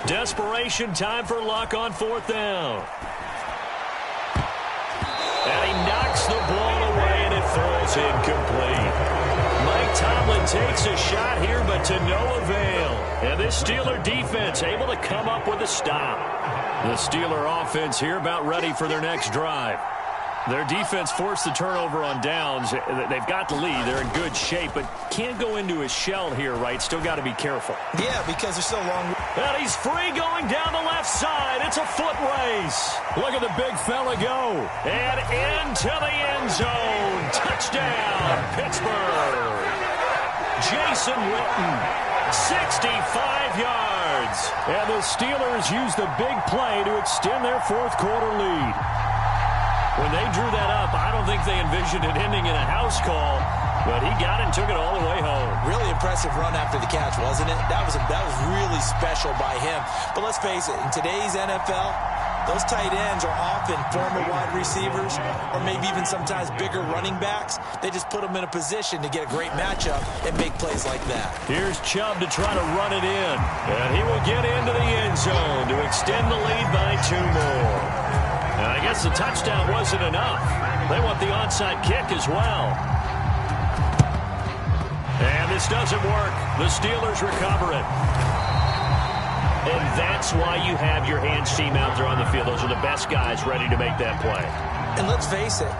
Speaker 1: Desperation time for Luck on 4th down. And he knocks the ball away, and it falls incomplete. Mike Tomlin takes a shot here, but to no avail. And this Steeler defense able to come up with a stop. The Steeler offense here about ready for their next drive. Their defense forced the turnover on downs. They've got the lead. They're in good shape, but can't go into a shell here, right? Still got to be careful.
Speaker 4: Yeah, because they're so long.
Speaker 1: And he's free going down the left side. It's a foot race.
Speaker 3: Look at the big fella go.
Speaker 1: And into the end zone. Touchdown, Pittsburgh. Jason Witten, 65 yards.
Speaker 3: And the Steelers use the big play to extend their 4th quarter lead.
Speaker 1: When they drew that up, I don't think they envisioned it ending in a house call, but he got it and took it all the way home.
Speaker 4: Really impressive run after the catch, wasn't it? That was really special by him. But let's face it, in today's NFL, those tight ends are often former wide receivers or maybe even sometimes bigger running backs. They just put them in a position to get a great matchup and make plays like that.
Speaker 1: Here's Chubb to try to run it in, and he will get into the end zone to extend the lead by 2 more. I guess the touchdown wasn't enough. They want the onside kick as well. And this doesn't work. The Steelers recover it. And that's why you have your hands team out there on the field. Those are the best guys ready to make that play.
Speaker 4: And let's face it,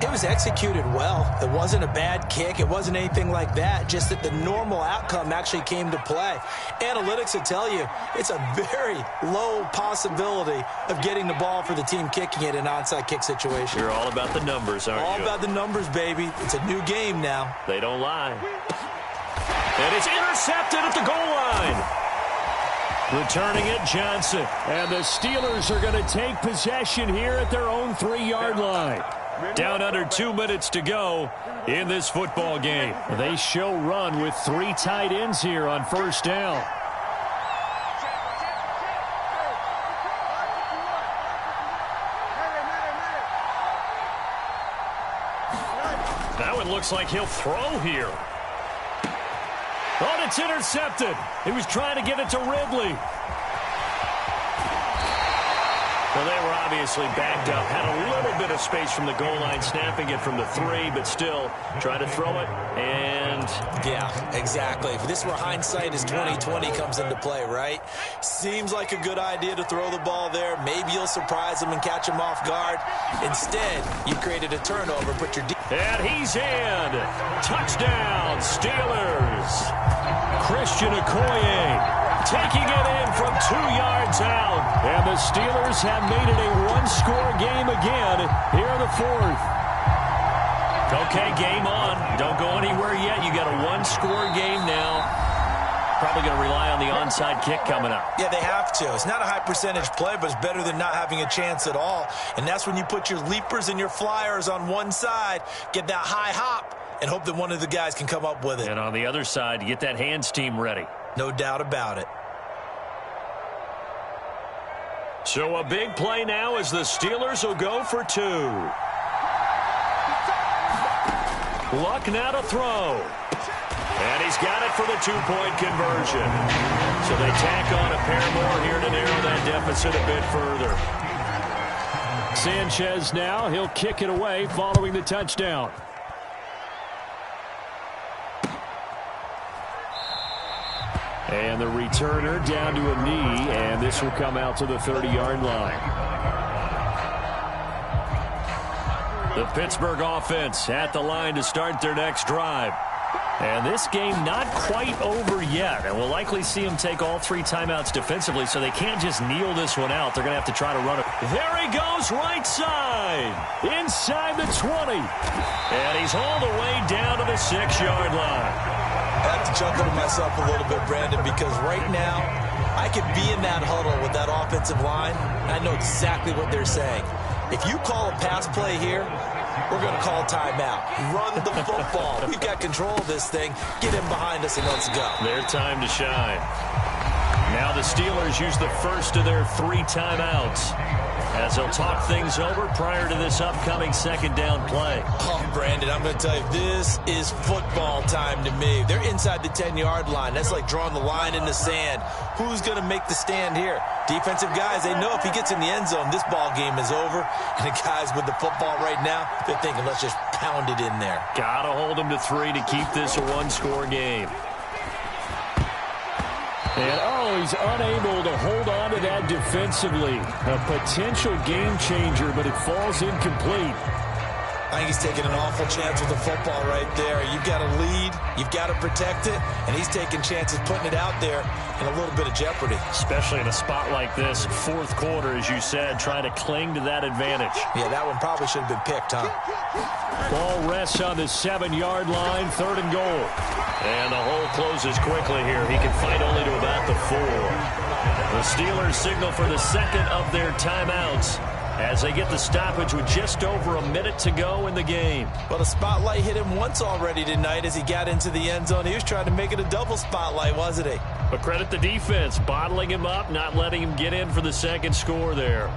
Speaker 4: it was executed well. It wasn't a bad kick. It wasn't anything like that. Just that the normal outcome actually came to play. Analytics will tell you it's a very low possibility of getting the ball for the team kicking it in an onside kick situation.
Speaker 1: You're all about the numbers, aren't you?
Speaker 4: All about the numbers, baby. It's a new game now.
Speaker 1: They don't lie. And it's intercepted at the goal line. Returning it, Johnson.
Speaker 3: And the Steelers are going to take possession here at their own 3-yard line.
Speaker 1: Down under 2 minutes to go in this football game.
Speaker 3: They show run with 3 tight ends here on 1st down.
Speaker 1: That one looks like he'll throw here.
Speaker 3: It's intercepted. He was trying to get it to Ridley.
Speaker 1: Well, they were obviously backed up, had a little bit of space from the goal line, snapping it from the 3, but still trying to throw it, and...
Speaker 2: Yeah, exactly. If this were hindsight as 2020 comes into play, right? Seems like a good idea to throw the ball there. Maybe you'll surprise him and catch him off guard. Instead, you created a turnover, put your...
Speaker 1: And he's in. Touchdown, Steelers. Christian Okoye taking it in from 2 yards out.
Speaker 3: And the Steelers have made it a one-score game again here in the 4th.
Speaker 1: Okay, game on. Don't go anywhere yet. You got a one-score game now. Probably going to rely on the onside kick coming up.
Speaker 2: Yeah, they have to. It's not a high-percentage play, but it's better than not having a chance at all. And that's when you put your leapers and your flyers on one side, get that high hop, and hope that one of the guys can come up with it.
Speaker 1: And on the other side, get that hands team ready.
Speaker 2: No doubt about it.
Speaker 1: So a big play now as the Steelers will go for 2. Luck now to throw. And he's got it for the 2-point conversion. So they tack on a pair more here to narrow that deficit a bit further.
Speaker 3: Sanchez now, he'll kick it away following the touchdown. And the returner down to a knee, and this will come out to the 30-yard line.
Speaker 1: The Pittsburgh offense at the line to start their next drive.
Speaker 3: And this game not quite over yet, and we'll likely see them take all 3 timeouts defensively, so they can't just kneel this one out. They're going to have to try to run it.
Speaker 1: There he goes, right side.
Speaker 3: Inside the 20.
Speaker 1: And he's all the way down to the 6-yard line.
Speaker 2: I have to chuckle to myself a little bit, Brandon, because right now I could be in that huddle with that offensive line, and I know exactly what they're saying. If you call a pass play here, we're going to call timeout. Run the football. We've got control of this thing. Get him behind us and let's go.
Speaker 1: Their time to shine. Now the Steelers use the first of their 3 timeouts as they'll talk things over prior to this upcoming second down play.
Speaker 2: Oh, Brandon, I'm going to tell you, this is football time to me. They're inside the 10-yard line. That's like drawing the line in the sand. Who's going to make the stand here? Defensive guys, they know if he gets in the end zone, this ball game is over. And the guys with the football right now, they're thinking, let's just pound it in there.
Speaker 1: Got to hold them to 3 to keep this a one-score game.
Speaker 3: And, he's unable to hold on to that defensively. A potential game changer, but it falls incomplete.
Speaker 2: I think he's taking an awful chance with the football right there. You've got to lead, you've got to protect it, and he's taking chances putting it out there in a little bit of jeopardy.
Speaker 1: Especially in a spot like this, 4th quarter, as you said, trying to cling to that advantage.
Speaker 2: Yeah, that one probably should have been picked, huh?
Speaker 3: Ball rests on the 7-yard line, 3rd and goal.
Speaker 1: And the hole closes quickly here. He can fight only to about the 4. The Steelers signal for the second of their timeouts as they get the stoppage with just over a minute to go in the game.
Speaker 2: Well, the spotlight hit him once already tonight as he got into the end zone. He was trying to make it a double spotlight, wasn't he?
Speaker 1: But credit the defense, bottling him up, not letting him get in for the second score there.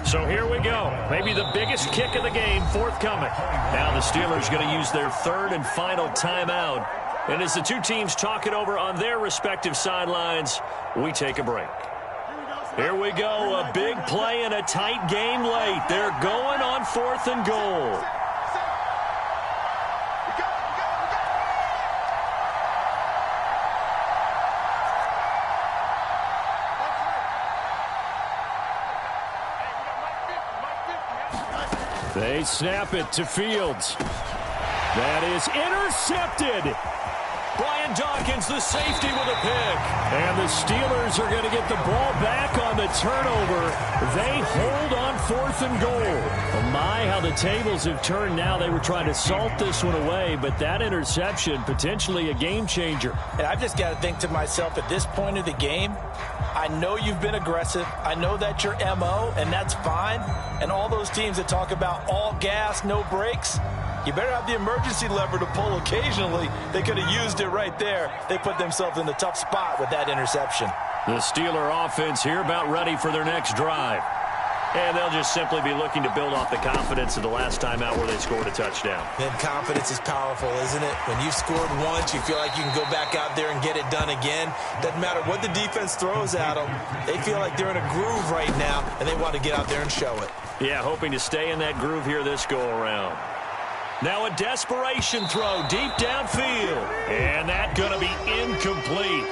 Speaker 1: So here we go. Maybe the biggest kick of the game forthcoming. Now the Steelers going to use their 3rd and final timeout. And as the 2 teams talk it over on their respective sidelines, we take a break. Here we go. A big play in a tight game late. They're going on 4th and goal.
Speaker 3: They snap it to Fields. That is intercepted.
Speaker 1: Brian Dawkins, the safety, with a pick.
Speaker 3: And the Steelers are going to get the ball back on the turnover. They hold on 4th and goal. Oh my, how the tables have turned now. They were trying to salt this one away, but that interception, potentially a game changer.
Speaker 2: And I've just got to think to myself, at this point of the game, I know you've been aggressive. I know that's your MO, and that's fine. And all those teams that talk about all gas, no brakes, you better have the emergency lever to pull occasionally. They could have used it right there. They put themselves in the tough spot with that interception.
Speaker 1: The Steeler offense here about ready for their next drive. And they'll just simply be looking to build off the confidence of the last time out where they scored a touchdown.
Speaker 2: And confidence is powerful, isn't it? When you've scored once, you feel like you can go back out there and get it done again. Doesn't matter what the defense throws at them. They feel like they're in a groove right now, and they want to get out there and show it.
Speaker 1: Yeah, hoping to stay in that groove here this go-around. Now a desperation throw deep downfield. And that's going to be incomplete.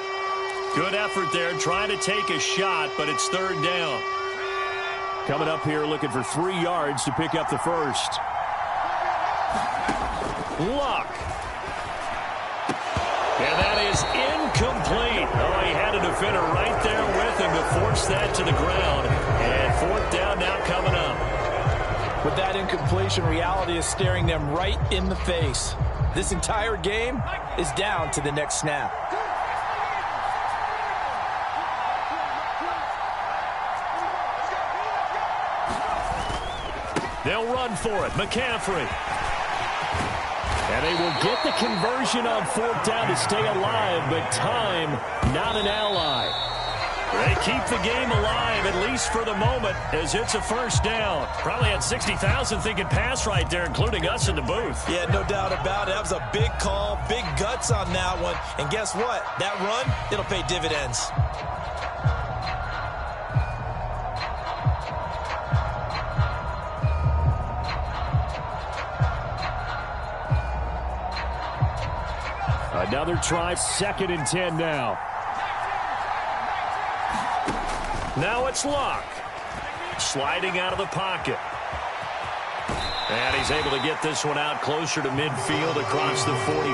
Speaker 1: Good effort there, trying to take a shot, but it's third down.
Speaker 3: Coming up here looking for 3 yards to pick up the first.
Speaker 1: Luck. And that is incomplete. Oh, he had a defender right there with him to force that to the ground. And fourth down now coming up.
Speaker 4: With that incompletion, reality is staring them right in the face. This entire game is down to the next snap.
Speaker 1: They'll run for it. McCaffrey.
Speaker 3: And they will get the conversion on fourth down to stay alive, but time not an ally.
Speaker 1: They keep the game alive, at least for the moment, as it's a first down. Probably had 60,000 thinking pass right there, including us in the booth.
Speaker 2: Yeah, no doubt about it. That was a big call, big guts on that one. And guess what? That run, it'll pay dividends.
Speaker 3: Another try, 2nd and 10 now.
Speaker 1: Now it's Luck. Sliding out of the pocket. And he's able to get this one out closer to midfield across the 45.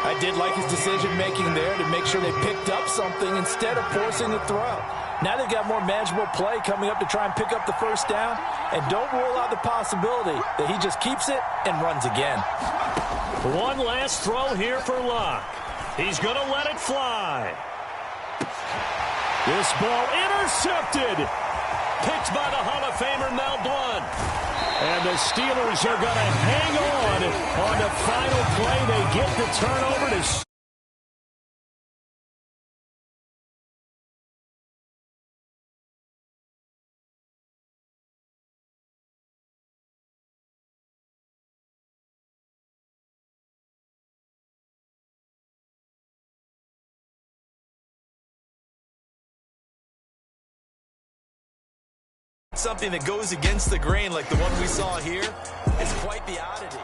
Speaker 4: I did like his decision-making there to make sure they picked up something instead of forcing the throw. Now they've got more manageable play coming up to try and pick up the first down. And don't rule out the possibility that he just keeps it and runs again.
Speaker 1: One last throw here for Luck. He's going to let it fly.
Speaker 3: This ball intercepted.
Speaker 1: Picked by the Hall of Famer Mel Blount.
Speaker 3: And the Steelers are going to hang on the final play. They get the turnover to
Speaker 2: something that goes against the grain like the one we saw here is quite the oddity.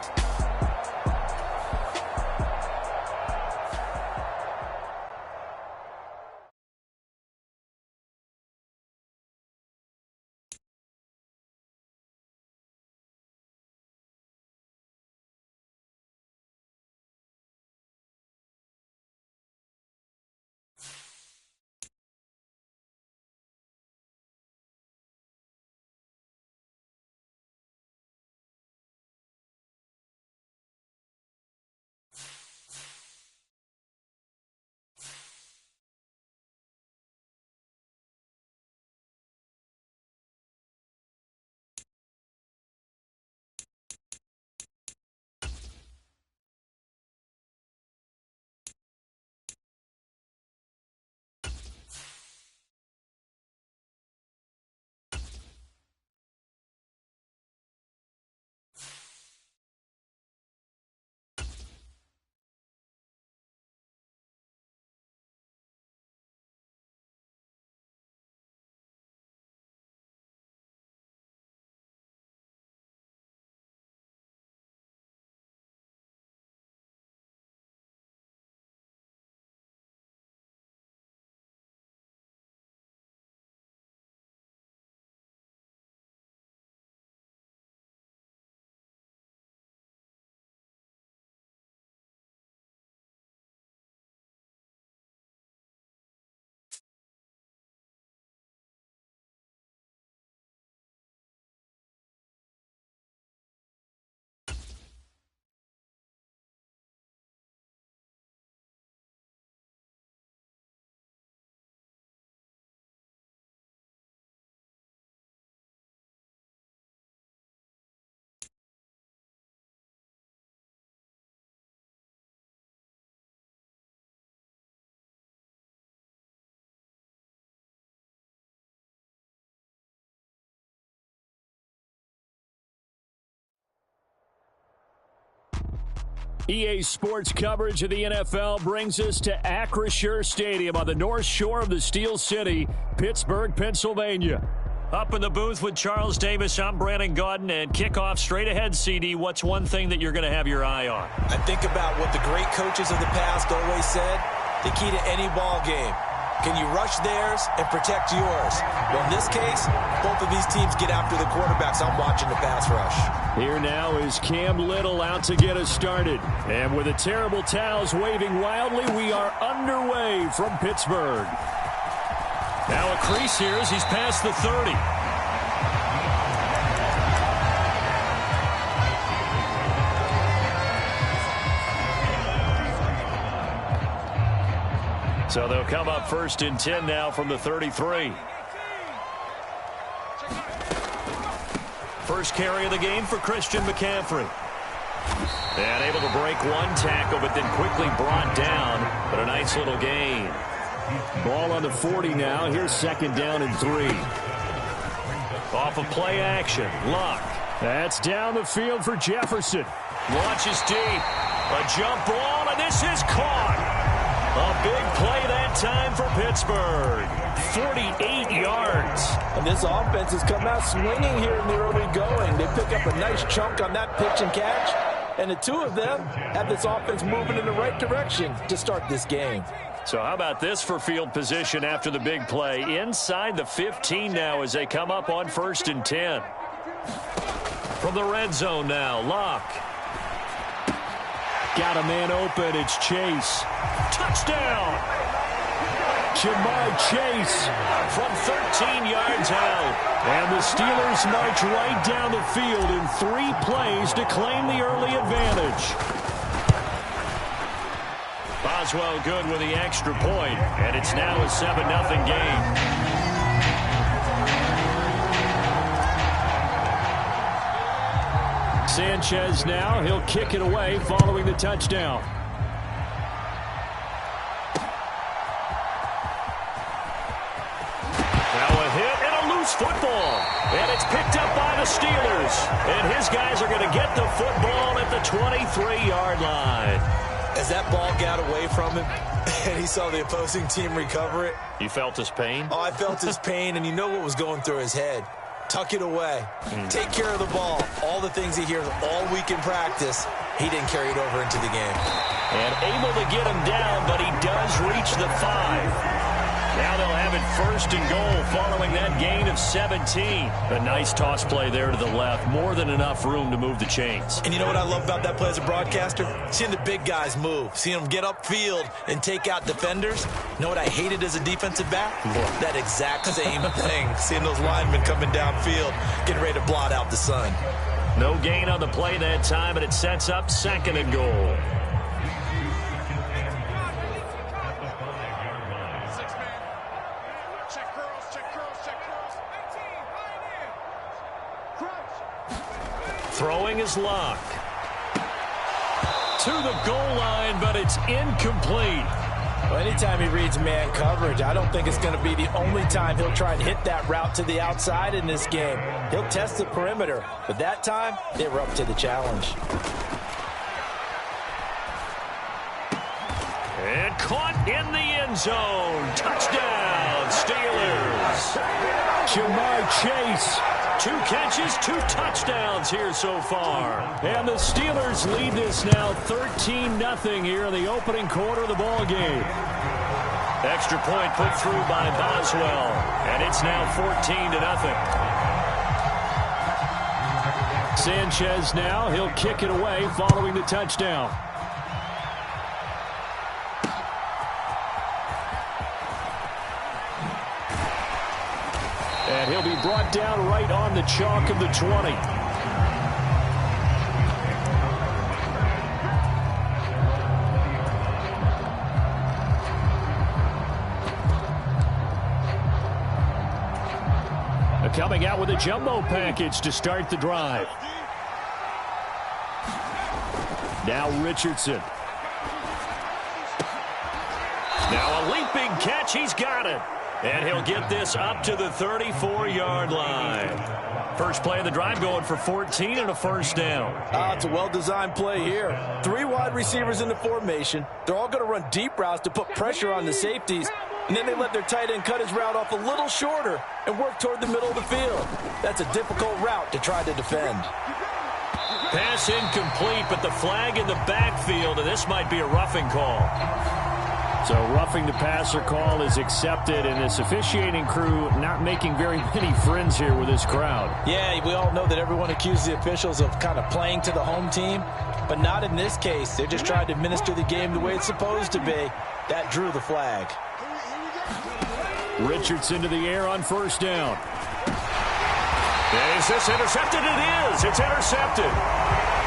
Speaker 3: EA Sports coverage of the NFL brings us to Acrisure Stadium on the north shore of the Steel City, Pittsburgh, Pennsylvania.
Speaker 1: Up in the booth with Charles Davis, I'm Brandon Gaudin, and kickoff straight ahead, CD. What's one thing that you're going to have your eye on?
Speaker 2: I think about what the great coaches of the past always said. The key to any ball game. Can you rush theirs and protect yours? Well, in this case, both of these teams get after the quarterbacks. I'm watching the pass rush.
Speaker 3: Here now is Cam Little out to get us started. And with the terrible towels waving wildly, we are underway from Pittsburgh.
Speaker 1: Now a crease here as he's past the 30. So they'll come up 1st and 10 now from the 33. First carry of the game for Christian McCaffrey. And able to break one tackle, but then quickly brought down. But a nice little gain.
Speaker 3: Ball on the 40 now. Here's 2nd down and 3.
Speaker 1: Off of play action. Luck.
Speaker 3: That's down the field for Jefferson.
Speaker 1: Launches deep. A jump ball, and this is caught. A big play that time for Pittsburgh. 48 yards.
Speaker 4: And this offense has come out swinging here in the early going. They pick up a nice chunk on that pitch and catch. And the two of them have this offense moving in the right direction to start this game.
Speaker 1: So how about this for field position after the big play? Inside the 15 now as they come up on 1st and 10. From the red zone now, Luck.
Speaker 3: Got a man open. It's Chase.
Speaker 1: Touchdown!
Speaker 3: Jamar Chase
Speaker 1: from 13 yards out.
Speaker 3: And the Steelers march right down the field in 3 plays to claim the early advantage.
Speaker 1: Boswell good with the extra point, and it's now a 7-0 game.
Speaker 3: Sanchez now, he'll kick it away following the touchdown.
Speaker 1: Now a hit and a loose football. And it's picked up by the Steelers. And his guys are going to get the football at the 23-yard line.
Speaker 2: As that ball got away from him and he saw the opposing team recover it.
Speaker 1: You felt his pain?
Speaker 2: Oh, I felt his pain, and you know what was going through his head. Tuck it away. Take care of the ball. All the things he hears all week in practice, he didn't carry it over into the game.
Speaker 1: And able to get him down, but he does reach the 5. Now they'll have it 1st and goal following that gain of 17. A nice toss play there to the left. More than enough room to move the chains.
Speaker 2: And you know what I love about that play as a broadcaster? Seeing the big guys move. Seeing them get upfield and take out defenders. You know what I hated as a defensive back? That exact same thing. Seeing those linemen coming downfield, getting ready to blot out the sun.
Speaker 1: No gain on the play that time, and it sets up 2nd and goal. Throwing is Luck. To the goal line, but it's incomplete.
Speaker 4: Well, anytime he reads man coverage, I don't think it's going to be the only time he'll try and hit that route to the outside in this game. He'll test the perimeter, but that time, they were up to the challenge.
Speaker 1: And caught in the end zone. Touchdown, Steelers.
Speaker 3: Jamar Chase.
Speaker 1: 2 catches, 2 touchdowns here so far.
Speaker 3: And the Steelers lead this now 13-0 here in the opening quarter of the ball game.
Speaker 1: Extra point put through by Boswell. And it's now 14-0.
Speaker 3: Sanchez now, he'll kick it away following the touchdown. And he'll be brought down right on the chalk of the 20. Coming out with a jumbo package to start the drive. Now Richardson.
Speaker 1: Now a leaping catch. He's got it. And he'll get this up to the 34-yard line. First play of the drive going for 14 and a first down.
Speaker 4: It's a well-designed play here. 3 wide receivers in the formation. They're all going to run deep routes to put pressure on the safeties. And then they let their tight end cut his route off a little shorter and work toward the middle of the field. That's a difficult route to try to defend.
Speaker 1: Pass incomplete, but the flag in the backfield, and this might be a roughing call.
Speaker 3: So roughing the passer call is accepted, and this officiating crew not making very many friends here with this crowd.
Speaker 4: Yeah, we all know that everyone accuses the officials of kind of playing to the home team, but not in this case. They're just trying to administer the game the way it's supposed to be. That drew the flag.
Speaker 3: Richardson to the air on first down.
Speaker 1: Is this intercepted? It is. It's intercepted.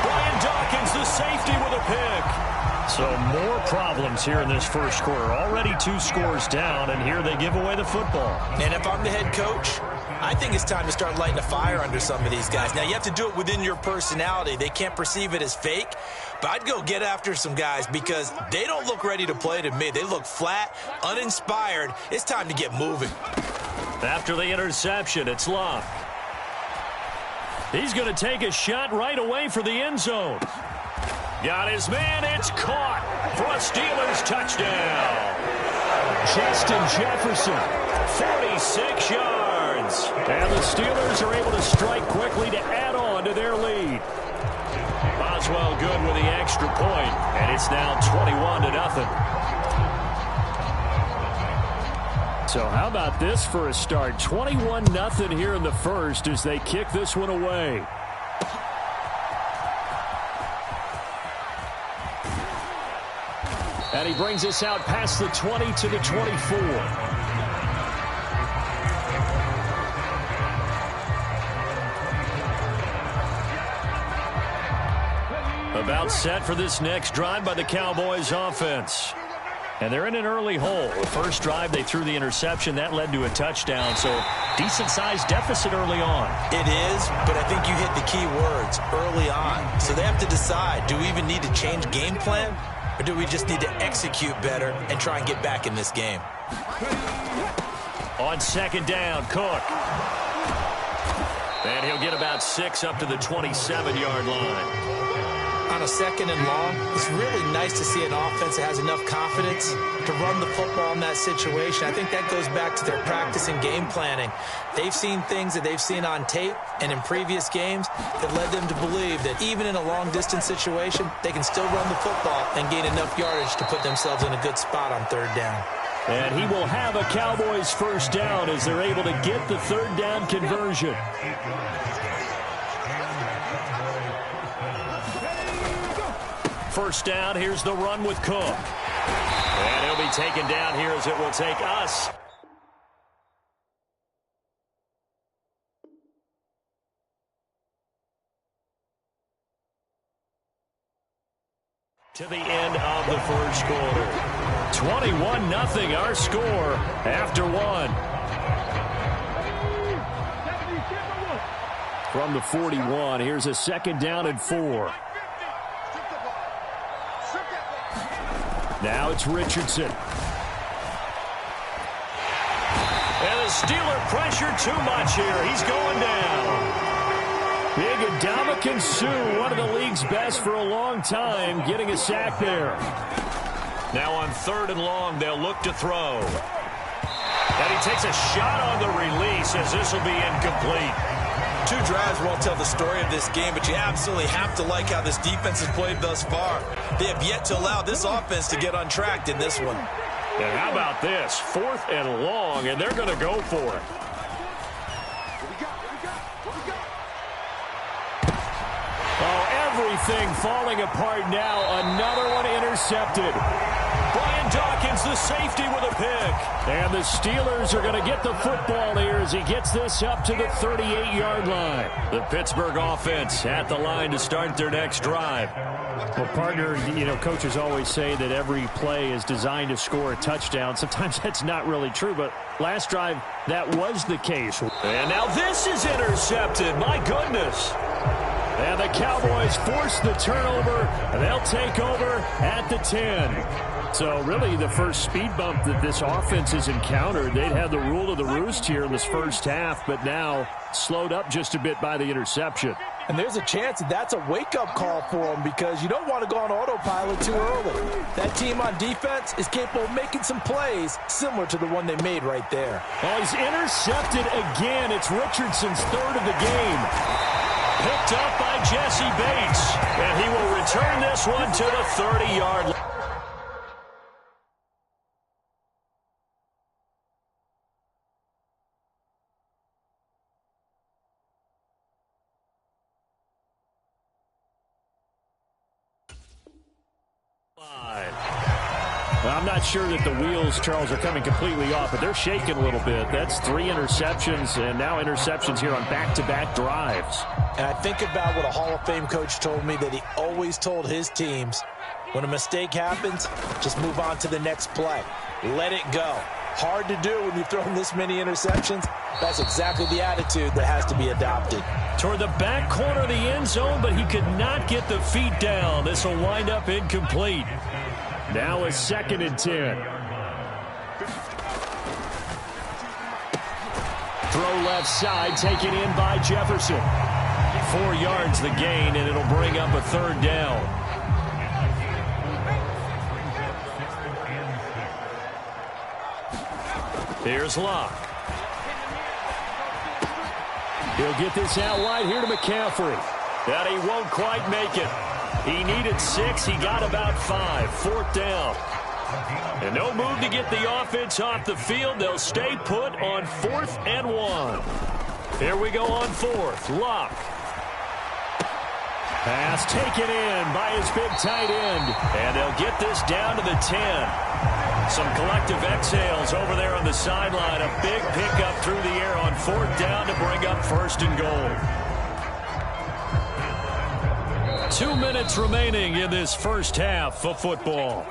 Speaker 1: Brian Dawkins, the safety, with a pick. So more problems here in this first quarter. Already 2 scores down, and here they give away the football.
Speaker 4: And if I'm the head coach, I think it's time to start lighting a fire under some of these guys. Now, you have to do it within your personality. They can't perceive it as fake. But I'd go get after some guys because they don't look ready to play to me. They look flat, uninspired. It's time to get moving.
Speaker 1: After the interception, it's Love. He's going to take a shot right away for the end zone. Got his man. It's caught for a Steelers touchdown.
Speaker 3: Justin Jefferson,
Speaker 1: 46 yards.
Speaker 3: And the Steelers are able to strike quickly to add on to their lead.
Speaker 1: Boswell good with the extra point, and it's now 21-0.
Speaker 3: So how about this for a start? 21-0 here in the first as they kick this one away. And he brings us out past the 20 to the 24.
Speaker 1: About set for this next drive by the Cowboys offense. And they're in an early hole. The first drive, they threw the interception. That led to a touchdown. So decent-sized deficit early on.
Speaker 4: It is, but I think you hit the key words, early on. So they have to decide, do we even need to change game plan? Or do we just need to execute better and try and get back in this game?
Speaker 1: On second down, Cook. And he'll get about 6 up to the 27-yard line.
Speaker 4: On a second and long, it's really nice to see an offense that has enough confidence to run the football in that situation. I think that goes back to their practice and game planning. They've seen things that they've seen on tape and in previous games that led them to believe that even in a long-distance situation, they can still run the football and gain enough yardage to put themselves in a good spot on third down.
Speaker 3: And he will have a Cowboys first down as they're able to get the third down conversion.
Speaker 1: First down, here's the run with Cook. And he'll be taken down here as it will take us. To the end of the first quarter. 21-0 our score after 1.
Speaker 3: From the 41, here's a second down and 4. Now it's Richardson.
Speaker 1: And the Steeler pressure too much here. He's going down.
Speaker 3: Big Ndamukong Suh, one of the league's best for a long time, getting a sack there.
Speaker 1: Now on third and long, they'll look to throw. And he takes a shot on the release as this will be incomplete.
Speaker 4: 2 drives won't tell the story of this game, but you absolutely have to like how this defense has played thus far. They have yet to allow this offense to get untracked in this one.
Speaker 1: And how about this? 4th and long, and they're going to go for it.
Speaker 3: Oh, everything falling apart now. Another one intercepted.
Speaker 1: Brian Dawkins, the safety, with a pick.
Speaker 3: And the Steelers are going to get the football here as he gets this up to the 38-yard line.
Speaker 1: The Pittsburgh offense at the line to start their next drive.
Speaker 3: Well, partner, you know, coaches always say that every play is designed to score a touchdown. Sometimes that's not really true, but last drive, that was the case.
Speaker 1: And now this is intercepted. My goodness.
Speaker 3: And the Cowboys force the turnover, and they'll take over at the 10. So really the first speed bump that this offense has encountered, they'd had the rule of the roost here in this first half, but now slowed up just a bit by the interception.
Speaker 4: And there's a chance that that's a wake-up call for them because you don't want to go on autopilot too early. That team on defense is capable of making some plays similar to the one they made right there.
Speaker 3: Oh, he's intercepted again. It's Richardson's third of the game.
Speaker 1: Picked up by Jesse Bates. And he will return this one to the 30-yard line.
Speaker 3: I'm not sure that the wheels, Charles, are coming completely off, but they're shaking a little bit. That's 3 interceptions, and now interceptions here on back-to-back drives.
Speaker 4: And I think about what a Hall of Fame coach told me that he always told his teams, when a mistake happens, just move on to the next play. Let it go. Hard to do when you've thrown this many interceptions. That's exactly the attitude that has to be adopted.
Speaker 1: Toward the back corner of the end zone, but he could not get the feet down. This will wind up incomplete.
Speaker 3: Now a 2nd and 10. Throw left side, taken in by Jefferson.
Speaker 1: 4 yards the gain, and it'll bring up a 3rd down. Here's Locke.
Speaker 3: He'll get this out wide here to McCaffrey.
Speaker 1: And he won't quite make it. He needed 6. He got about 5. 4th down. And no move to get the offense off the field. They'll stay put on 4th and 1. Here we go on 4th. Locke.
Speaker 3: Pass taken in by his big tight end.
Speaker 1: And they'll get this down to the 10. Some collective exhales over there on the sideline. A big pickup through the air on 4th down to bring up 1st and goal. 2 minutes remaining in this first half of football.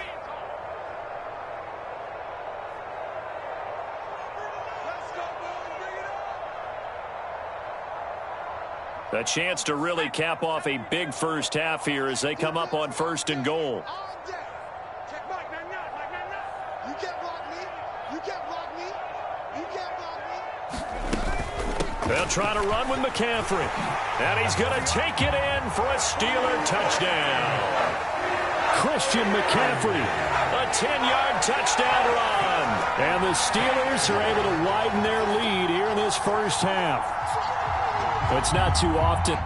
Speaker 1: A chance to really cap off a big first half here as they come up on 1st and goal. They'll try to run with McCaffrey. And he's going to take it in for a Steeler touchdown.
Speaker 3: Christian McCaffrey.
Speaker 1: A 10-yard touchdown run.
Speaker 3: And the Steelers are able to widen their lead here in this first half. It's not too often